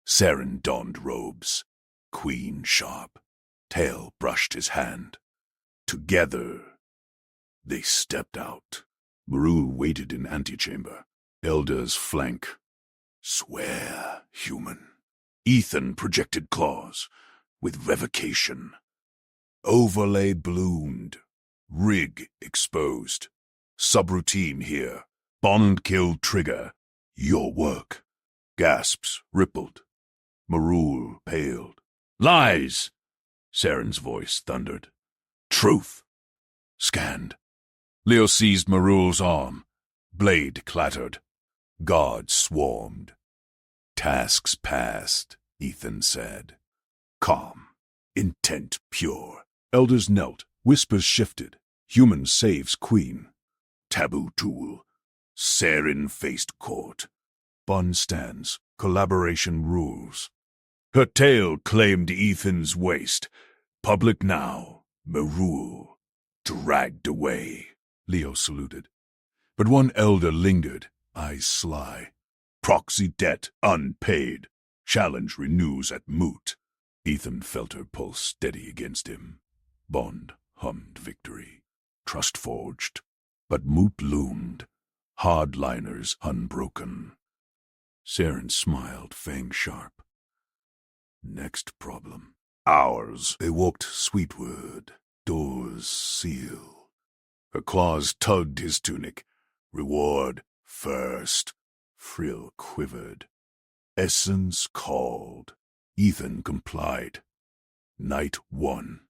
Saren donned robes. Queen sharp. Tail brushed his hand. Together, they stepped out. Marul waited in antechamber. Elders flank. Swear, human. Ethan projected claws, with revocation. Overlay bloomed. Rig exposed. Subroutine here. Bond kill trigger. Your work. Gasps rippled. Marul paled. Lies! Saren's voice thundered. Truth! Scanned. Leo seized Marul's arm. Blade clattered. Guards swarmed. Tasks passed, Ethan said. Calm. Intent pure. Elders knelt. Whispers shifted. Human saves queen. Taboo tool. Saren faced court. Bond stands. Collaboration rules. Her tail claimed Ethan's waist. Public now. Marul. Dragged away. Leo saluted. But one elder lingered, eyes sly. Proxy debt unpaid. Challenge renews at moot. Ethan felt her pulse steady against him. Bond hummed victory. Trust forged. But moot loomed. Hardliners unbroken. Saren smiled, fang sharp. Next problem. Ours. They walked sweetward. Doors seal. Her claws tugged his tunic. Reward first. Frill quivered. Essence called. Ethan complied. Night won.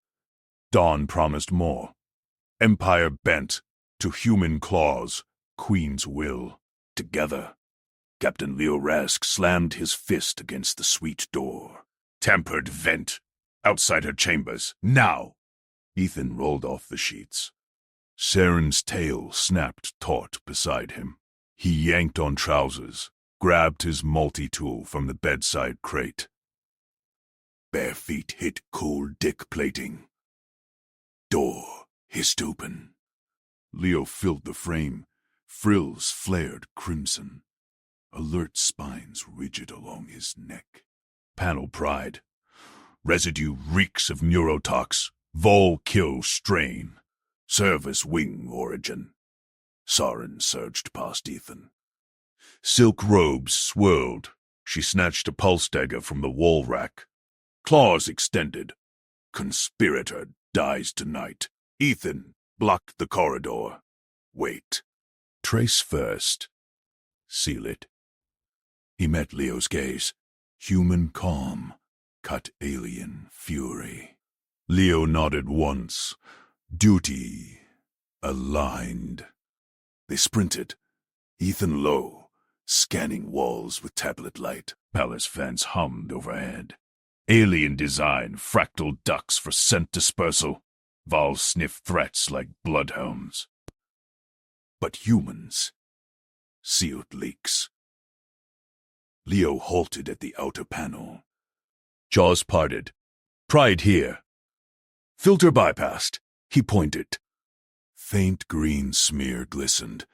Dawn promised more. Empire bent to human claws. Queen's will. Together. Captain Leo Rask slammed his fist against the suite door. Tempered vent. Outside her chambers. Now! Ethan rolled off the sheets. Saren's tail snapped taut beside him. He yanked on trousers, grabbed his multi-tool from the bedside crate. Bare feet hit cold dick plating. Door hissed open. Leo filled the frame. Frills flared crimson. Alert spines rigid along his neck. Panel pried. Residue reeks of neurotox. Vol kill strain. Service wing origin. Saren surged past Ethan. Silk robes swirled. She snatched a pulse dagger from the wall rack. Claws extended. Conspirator dies tonight. Ethan blocked the corridor. Wait. Trace first. Seal it. He met Leo's gaze. Human calm. Cut alien fury. Leo nodded once. Duty aligned. They sprinted. Ethan low, scanning walls with tablet light. Palace fans hummed overhead. Alien design, fractal ducts for scent dispersal. Vols sniffed threats like bloodhounds. But humans. Sealed leaks. Leo halted at the outer panel. Jaws parted. Pried here. Filter bypassed. He pointed. Faint green smear glistened.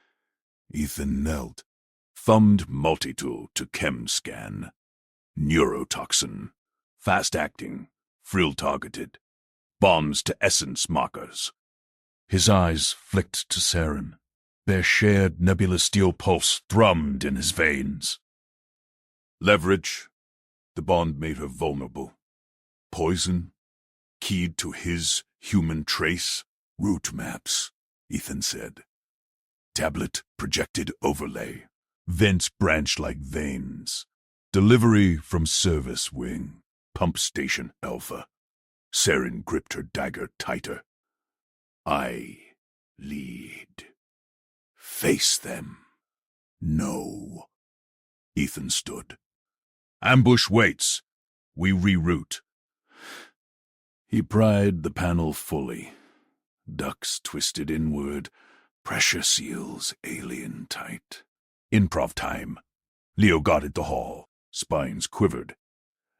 Ethan knelt. Thumbed multitool to chem scan. Neurotoxin. Fast-acting. Frill-targeted. Bombs to essence markers. His eyes flicked to Saren. Their shared nebulous steel pulse thrummed in his veins. Leverage. The bond made her vulnerable. Poison. Keyed to his human trace. Route maps, Ethan said. Tablet projected overlay. Vents branched like veins. Delivery from service wing. Pump station Alpha. Saren gripped her dagger tighter. I lead. Face them. No. Ethan stood. Ambush waits. We reroute. He pried the panel fully. Ducts twisted inward. Pressure seals alien tight. Improv time. Leo guarded the hall. Spines quivered.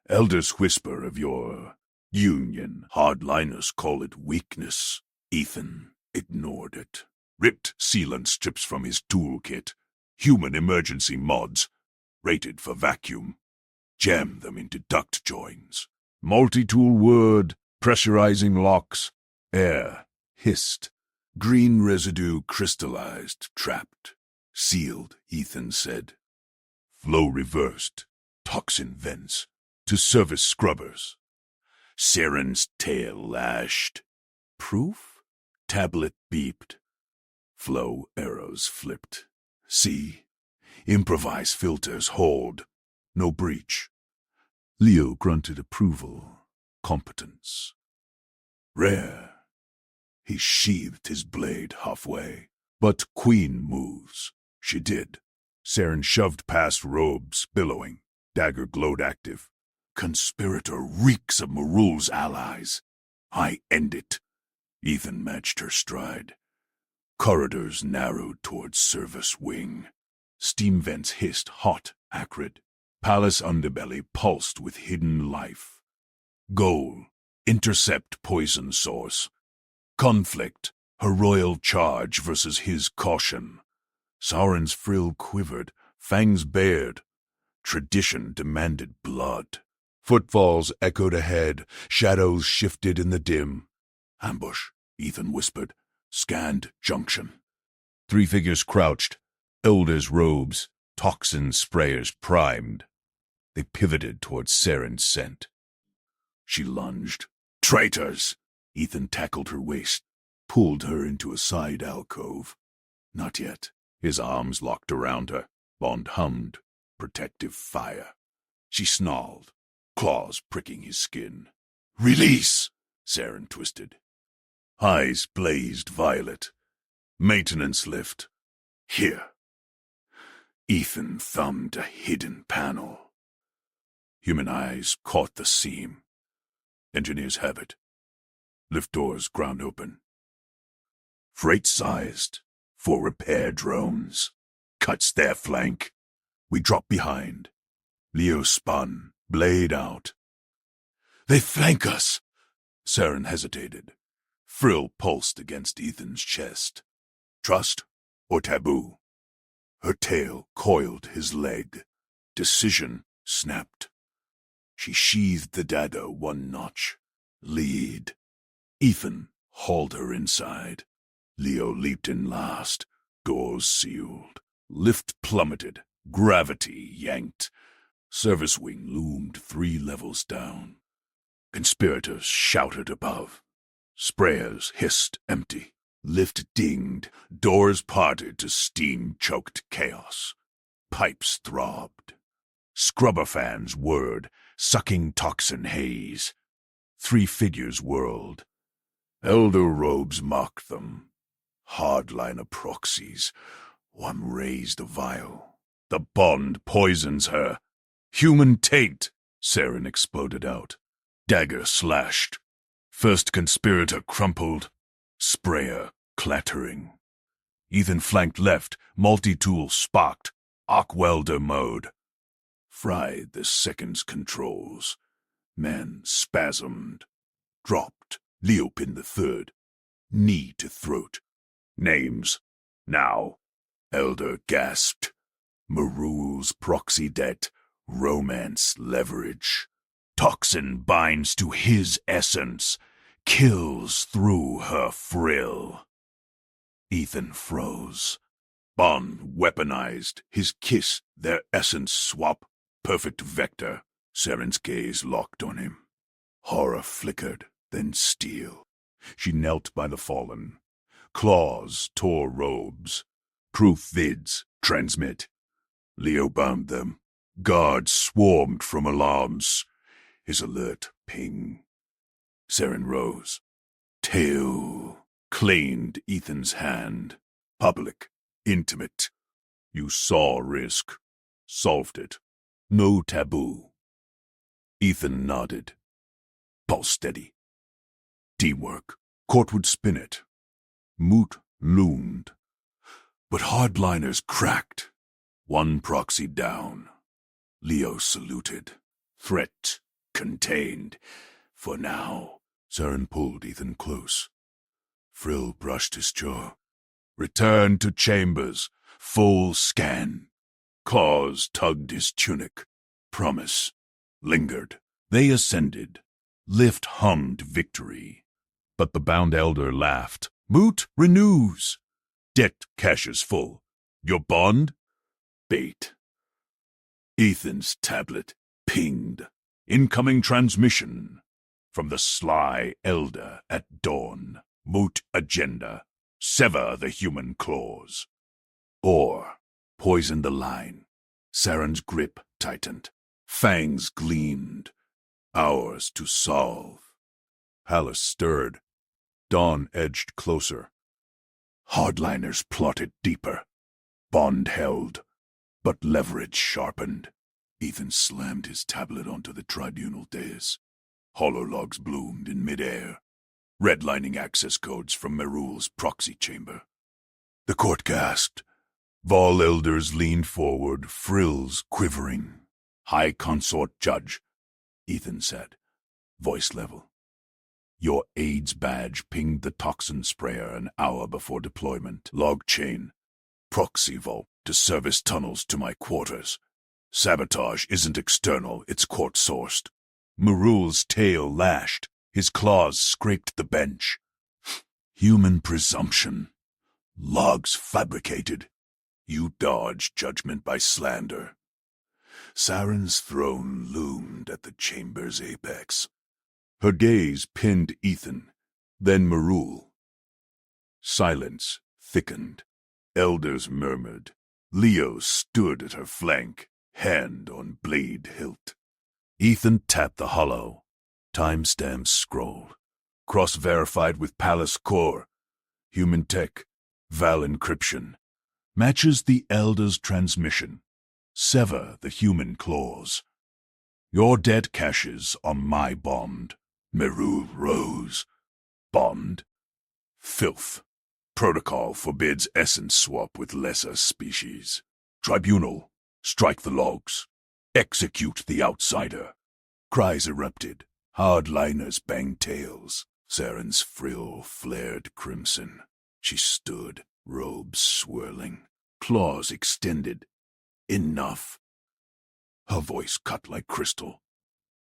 Elders whisper of your union. Hardliners call it weakness. Ethan ignored it. Ripped sealant strips from his toolkit. Human emergency mods. Rated for vacuum. Jammed them into duct joins. Multi-tool word. Pressurizing locks. Air. Hissed. Green residue crystallized. Trapped. Sealed, Ethan said. Flow reversed. Toxin vents. To service scrubbers. Saren's tail lashed. Proof? Tablet beeped. Flow arrows flipped. See? Improvise filters hold. No breach. Leo grunted approval. Competence. Rare. He sheathed his blade halfway. But Queen moves. She did. Saren shoved past robes, billowing. Dagger glowed active. Conspirator reeks of Marul's allies. I end it. Ethan matched her stride. Corridors narrowed towards service wing. Steam vents hissed hot, acrid. Palace underbelly pulsed with hidden life. Goal. Intercept poison source. Conflict. Her royal charge versus his caution. Saren's frill quivered, fangs bared. Tradition demanded blood. Footfalls echoed ahead, shadows shifted in the dim. Ambush, Ethan whispered. Scanned junction. 3 figures crouched, elders' robes, toxin sprayers primed. They pivoted towards Saren's scent. She lunged. Traitors! Ethan tackled her waist, pulled her into a side alcove. Not yet. His arms locked around her. Bond hummed. Protective fire. She snarled, claws pricking his skin. Release! Saren twisted. Eyes blazed violet. Maintenance lift. Here. Ethan thumbed a hidden panel. Human eyes caught the seam. Engineers have it. Lift doors ground open. Freight-sized for repair drones. Cuts their flank. We drop behind. Leo spun, blade out. They flank us! Saren hesitated. Frill pulsed against Ethan's chest. Trust or taboo? Her tail coiled his leg. Decision snapped. She sheathed the dagger 1 notch. Lead. Ethan hauled her inside. Leo leaped in last. Doors sealed. Lift plummeted. Gravity yanked. Service wing loomed 3 levels down. Conspirators shouted above. Sprayers hissed empty. Lift dinged. Doors parted to steam-choked chaos. Pipes throbbed. Scrubber fans whirred, sucking toxin haze. 3 figures whirled. Elder robes mocked them. Hardliner proxies. One raised a vial. The bond poisons her. Human taint, Saren exploded out. Dagger slashed. First conspirator crumpled. Sprayer clattering. Ethan flanked left, multi-tool sparked. Arc welder mode. Fried the second's controls. Man spasmed. Dropped. Leo pinned the third. Knee to throat. Names. Now. Elder gasped. Marul's proxy debt. Romance leverage. Toxin binds to his essence. Kills through her frill. Ethan froze. Bond weaponized. His kiss, their essence swap. Perfect vector. Saren's gaze locked on him. Horror flickered, then steel. She knelt by the fallen. Claws tore robes. Proof vids transmit. Leo bound them. Guards swarmed from alarms. His alert ping. Saren rose. Tail cleaned Ethan's hand. Public. Intimate. You saw risk. Solved it. No taboo. Ethan nodded. Pulse steady. Teamwork. Court would spin it. Moot loomed. But hardliners cracked. One proxy down. Leo saluted. Threat contained. For now. Saren pulled Ethan close. Frill brushed his jaw. Return to chambers. Full scan. Claws tugged his tunic. Promise. Lingered. They ascended. Lift hummed victory. But the bound elder laughed. Moot renews. Debt caches full. Your bond? Bait. Ethan's tablet pinged. Incoming transmission. From the sly elder at dawn. Moot agenda. Sever the human claws. Or poison the line. Saren's grip tightened. Fangs gleamed. Hours to solve. Palace stirred. Dawn edged closer. Hardliners plotted deeper. Bond held. But leverage sharpened. Ethan slammed his tablet onto the tribunal dais. Holologs bloomed in midair. Redlining access codes from Merul's proxy chamber. The court gasped. Vol elders leaned forward, frills quivering. High consort judge, Ethan said, voice level. Your AIDS badge pinged the toxin sprayer an hour before deployment. Log chain. Proxy vault to service tunnels to my quarters. Sabotage isn't external, it's court-sourced. Merul's tail lashed. His claws scraped the bench. Human presumption. Logs fabricated. You dodged judgment by slander. Saren's throne loomed at the chamber's apex. Her gaze pinned Ethan, then Merul. Silence thickened. Elders murmured. Leo stood at her flank, hand on blade hilt. Ethan tapped the hollow. Timestamps scrolled. Cross-verified with Palace Core. Human tech. Val encryption. Matches the Elder's transmission. Sever the human claws. Your debt caches on my bond. Merul rose. Bond. Filth. Protocol forbids essence swap with lesser species. Tribunal. Strike the logs. Execute the outsider. Cries erupted. Hardliners banged tails. Saren's frill flared crimson. She stood, robes swirling, claws extended. Enough. Her voice cut like crystal.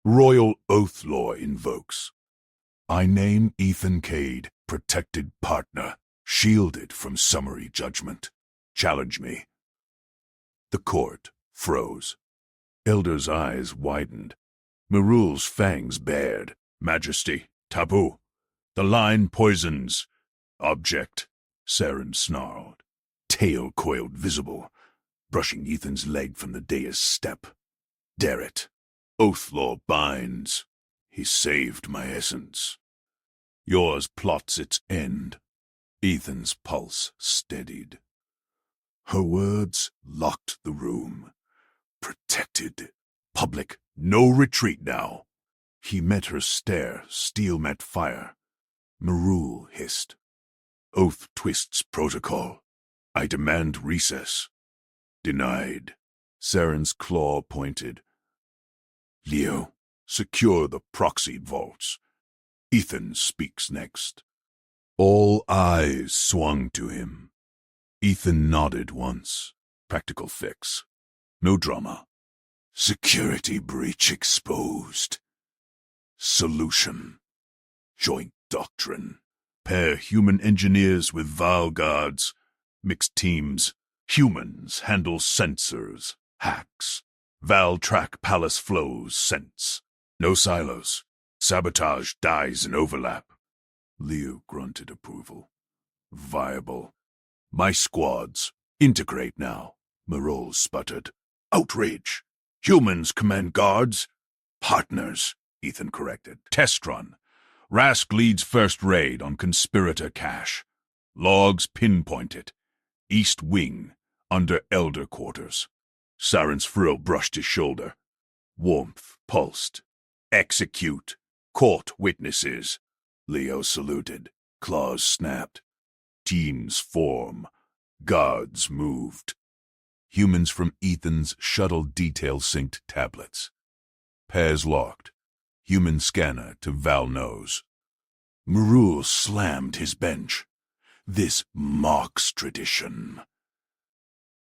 Royal oath law invokes. I name Ethan Cade, protected partner. shielded from summary judgment. Challenge me. The court froze. Elder's eyes widened. Merul's fangs bared. Majesty, taboo. The line poisons. Object, Saren snarled. Tail coiled visible, brushing Ethan's leg from the dais step. Dare it. Oath law binds. He saved my essence. Yours plots its end. Ethan's pulse steadied. Her words locked the room. Protected. Public. No retreat now. He met her stare. Steel met fire. Merul hissed. Oath twists protocol. I demand recess. Denied. Saren's claw pointed. Leo, secure the proxy vaults. Ethan speaks next. All eyes swung to him. Ethan nodded once. Practical fix. No drama. Security breach exposed. Solution. Joint doctrine. Pair human engineers with Val guards. Mixed teams. Humans handle sensors. Hacks. Val track palace flows. Sense. No silos. Sabotage dies in overlap. Leo grunted approval. Viable. My squads. Integrate now. Merul sputtered. Outrage. Humans command guards. Partners, Ethan corrected. Test run. Rask leads first raid on conspirator cache. Logs pinpoint it. East wing, under elder quarters. Saren's frill brushed his shoulder. Warmth pulsed. Execute. Court witnesses. Leo saluted. Claws snapped. Teams form. Guards moved. Humans from Ethan's shuttle detail synced tablets. Pairs locked. Human scanner to Val nose. Merul slammed his bench. This mocks tradition.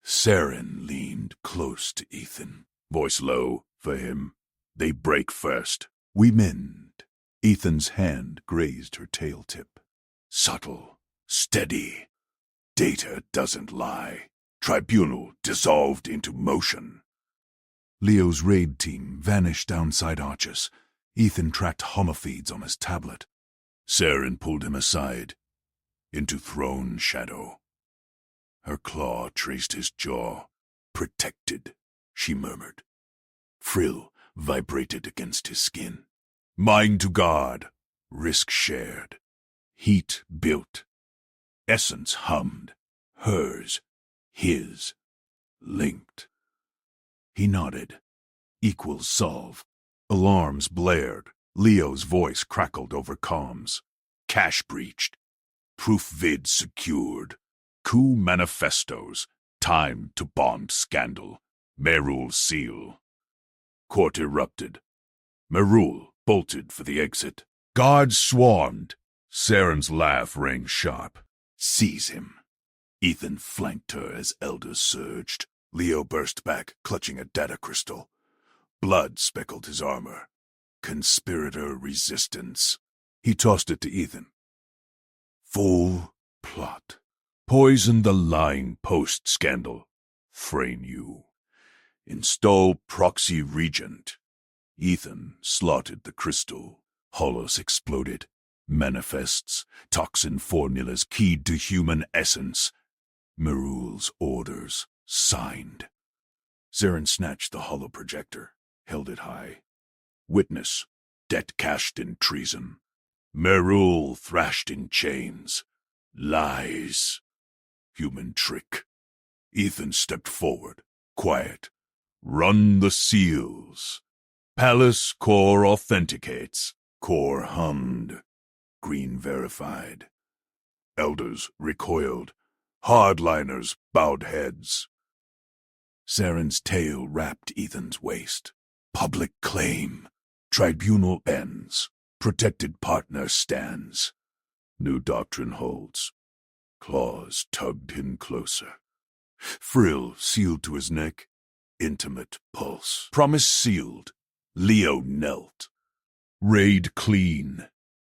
Saren leaned close to Ethan. Voice low for him. They break first. We mend. Ethan's hand grazed her tail tip. Subtle. Steady. Data doesn't lie. Tribunal dissolved into motion. Leo's raid team vanished downside arches. Ethan tracked homophedes on his tablet. Saren pulled him aside, into throne shadow. Her claw traced his jaw. Protected, she murmured. Frill vibrated against his skin. Mind to guard. Risk shared. Heat built. Essence hummed. Hers. His. Linked. He nodded. Equals solve. Alarms blared. Leo's voice crackled over comms. Cache breached. Proof vid secured. Coup manifestos. Time to bond scandal. Merul seal. Court erupted. Merul bolted for the exit. Guards swarmed. Saren's laugh rang sharp. Seize him. Ethan flanked her as elders surged. Leo burst back, clutching a data crystal. Blood speckled his armor. Conspirator resistance. He tossed it to Ethan. Full plot. Poison the lying post scandal. Frame you. Install proxy regent. Ethan slotted the crystal. Holos exploded. Manifests. Toxin formulas keyed to human essence. Merul's orders. Signed. Saren snatched the holo projector. Held it high. Witness. Debt cashed in treason. Merul thrashed in chains. Lies. Human trick. Ethan stepped forward. Quiet. Run the seals. Palace core authenticates. Core hummed. Green verified. Elders recoiled. Hardliners bowed heads. Saren's tail wrapped Ethan's waist. Public claim. Tribunal ends. Protected partner stands. New doctrine holds. Claws tugged him closer. Frill sealed to his neck. Intimate pulse. Promise sealed. Leo knelt. Raid clean.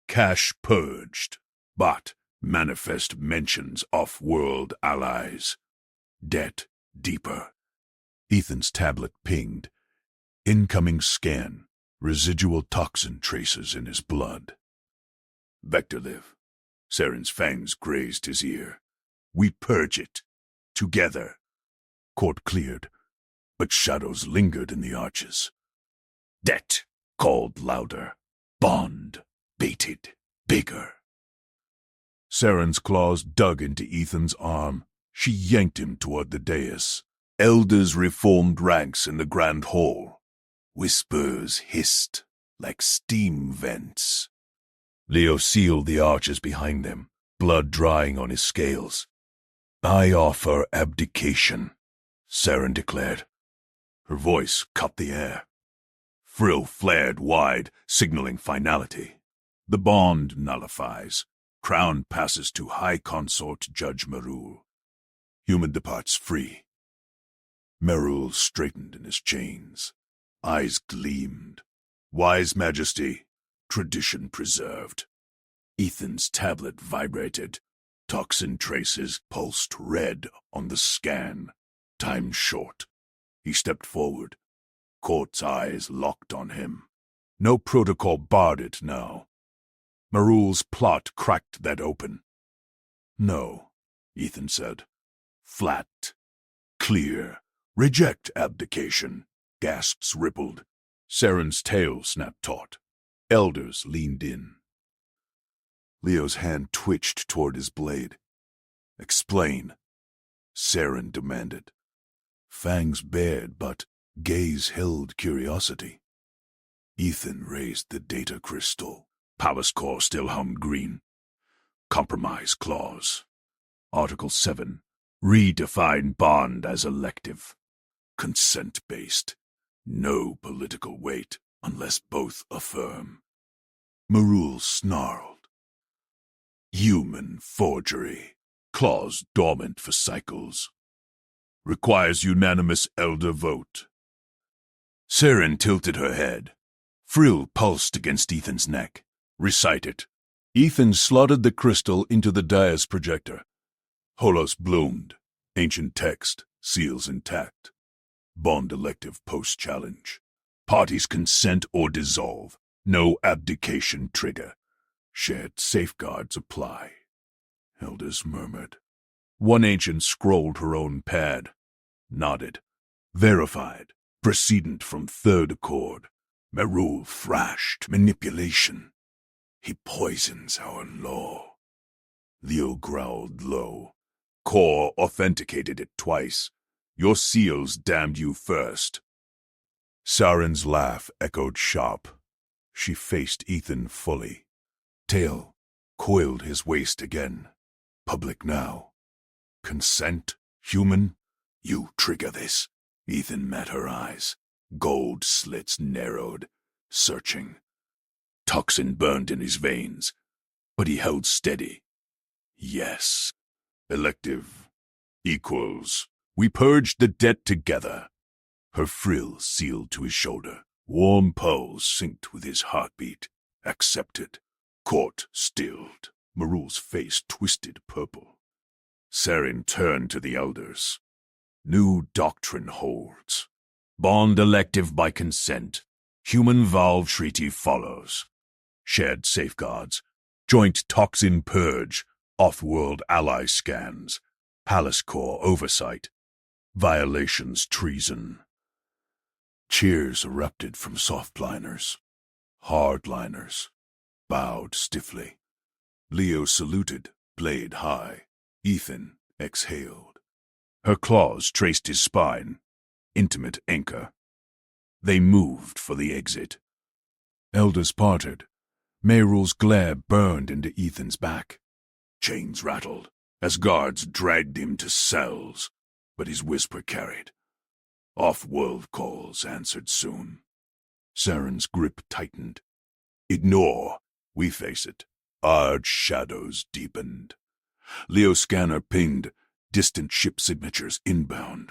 Cache purged. But Manifest mentions off-world allies. Debt deeper. Ethan's tablet pinged. Incoming scan. Residual toxin traces in his blood. Vector live. Saren's fangs grazed his ear. We purge it. Together. Court cleared, but shadows lingered in the arches. Debt called louder. Bond baited. Bigger. Saren's claws dug into Ethan's arm. She yanked him toward the dais. Elders reformed ranks in the grand hall. Whispers hissed like steam vents. Leo sealed the arches behind them, blood drying on his scales. I offer abdication, Saren declared. Her voice cut the air. Frill flared wide, signaling finality. The bond nullifies. Crown passes to High Consort Judge Merul. Human departs free. Merul straightened in his chains. Eyes gleamed. Wise Majesty, tradition preserved. Ethan's tablet vibrated. Toxin traces pulsed red on the scan. Time short. He stepped forward. Court's eyes locked on him. No protocol barred it now. Merul's plot cracked that open. No, Ethan said. Flat. Clear. Reject abdication. Gasps rippled. Saren's tail snapped taut. Elders leaned in. Leo's hand twitched toward his blade. Explain, Saren demanded. Fangs bared, but gaze held curiosity. Ethan raised the data crystal. Palace core still hummed green. Compromise clause. Article 7. Redefine bond as elective. Consent-based. No political weight unless both affirm. Merul snarled. Human forgery. Clause dormant for cycles. Requires unanimous elder vote. Saren tilted her head. Frill pulsed against Ethan's neck. Recite it. Ethan slotted the crystal into the dais projector. Holos bloomed. Ancient text. Seals intact. Bond elective post-challenge. Parties consent or dissolve. No abdication trigger. Shared safeguards apply. Elders murmured. One ancient scrolled her own pad. Nodded. Verified. Precedent from third accord. Merul thrashed. Manipulation. He poisons our law. Leo growled low. Core authenticated it twice. Your seals damned you first. Saren's laugh echoed sharp. She faced Ethan fully. Tail coiled his waist again. Public now. Consent? Human? You trigger this. Ethan met her eyes. Gold slits narrowed. Searching. Toxin burned in his veins. But he held steady. Yes. Elective. Equals. We purged the debt together. Her frill sealed to his shoulder. Warm pulse synced with his heartbeat. Accepted. Court stilled. Merul's face twisted purple. Saren turned to the elders. New doctrine holds. Bond elective by consent. Human vow treaty follows. Shared safeguards. Joint toxin purge. Off-world ally scans. Palace core oversight. Violations treason. Cheers erupted from softliners. Hardliners. Bowed stiffly. Leo saluted, blade high. Ethan exhaled. Her claws traced his spine. Intimate anchor. They moved for the exit. Elders parted. Merul's glare burned into Ethan's back. Chains rattled as guards dragged him to cells, but his whisper carried. Off-world calls answered soon. Saren's grip tightened. Ignore. We face it. Our shadows deepened. Leo's scanner pinged. Distant ship signatures inbound.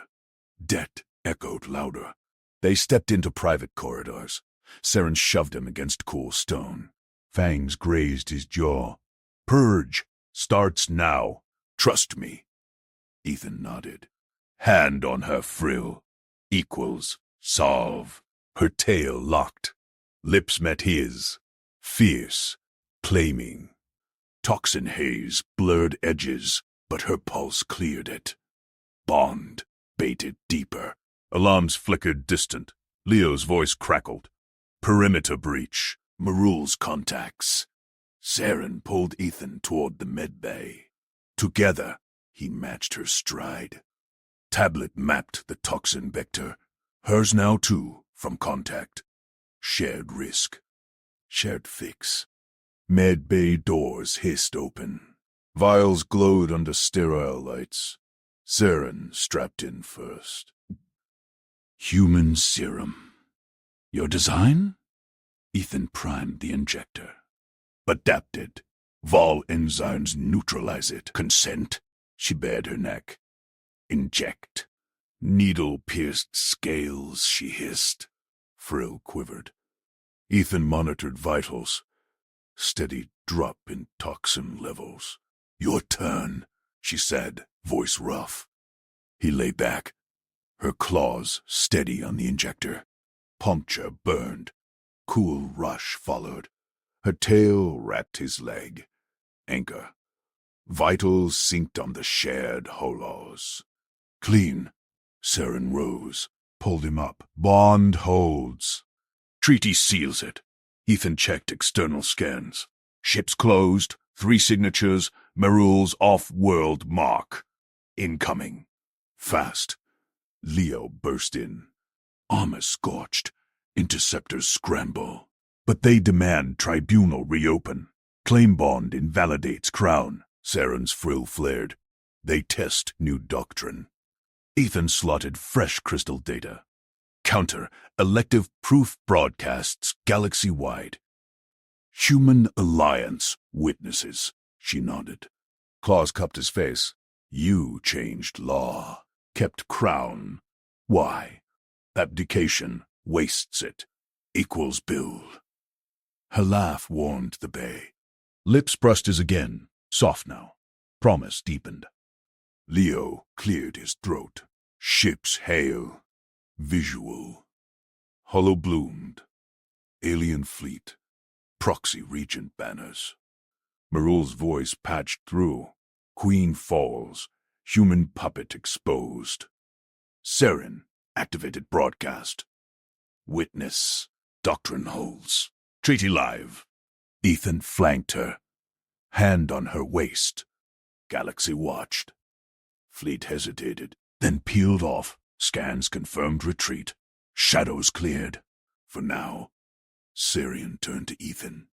Debt echoed louder. They stepped into private corridors. Saren shoved him against cool stone. Fangs grazed his jaw. Purge, Starts now. Trust me. Ethan nodded. Hand on her frill. Equals solve. Her tail locked. Lips met his. Fierce. Claiming. Toxin haze blurred edges, but her pulse cleared it. Bond baited deeper. Alarms flickered distant. Leo's voice crackled. Perimeter breach. Marul's contacts. Saren pulled Ethan toward the medbay. Together, he matched her stride. Tablet mapped the toxin vector. Hers now too, from contact. Shared risk. Shared fix. Medbay doors hissed open. Vials glowed under sterile lights. Saren strapped in first. Human serum. Your design? Ethan primed the injector. Adapted. Vol enzymes neutralize it. Consent? She bared her neck. Inject. Needle-pierced scales, she hissed. Frill quivered. Ethan monitored vitals. Steady drop in toxin levels. Your turn, she said, voice rough. He lay back, her claws steady on the injector. Puncture burned. Cool rush followed. Her tail wrapped his leg. Anchor. Vitals synced on the shared holos. Clean. Saren rose, pulled him up. Bond holds. Treaty seals it. Ethan checked external scans. Ships closed, 3 signatures, Marul's off-world mark. Incoming. Fast. Leo burst in. Armor scorched. Interceptors scramble. But they demand tribunal reopen. Claim bond invalidates crown. Saren's frill flared. They test new doctrine. Ethan slotted fresh crystal data. Counter elective proof broadcasts galaxy-wide. Human Alliance witnesses. She nodded. Claus cupped his face. You changed law. Kept crown. Why? Abdication wastes it. Equals build. Her laugh warmed the bay. Lips brushed his again. Soft now. Promise deepened. Leo cleared his throat. Ships hail. Visual. Hollow bloomed. Alien fleet. Proxy regent banners. Marul's voice patched through. Queen falls. Human puppet exposed. Saren activated broadcast. Witness. Doctrine holds. Treaty live. Ethan flanked her. Hand on her waist. Galaxy watched. Fleet hesitated, then peeled off. Scans confirmed retreat. Shadows cleared. For now. Sarian turned to Ethan.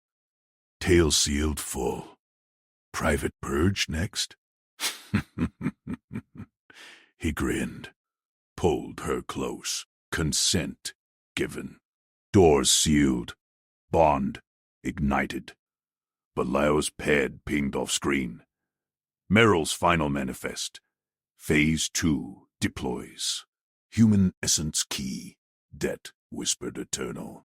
Tail sealed full. Private purge next? He grinned. Pulled her close. Consent given. Doors sealed. Bond ignited. Belial's pad pinged off screen. Merrill's final manifest. Phase 2 deploys. Human essence key. Debt whispered eternal.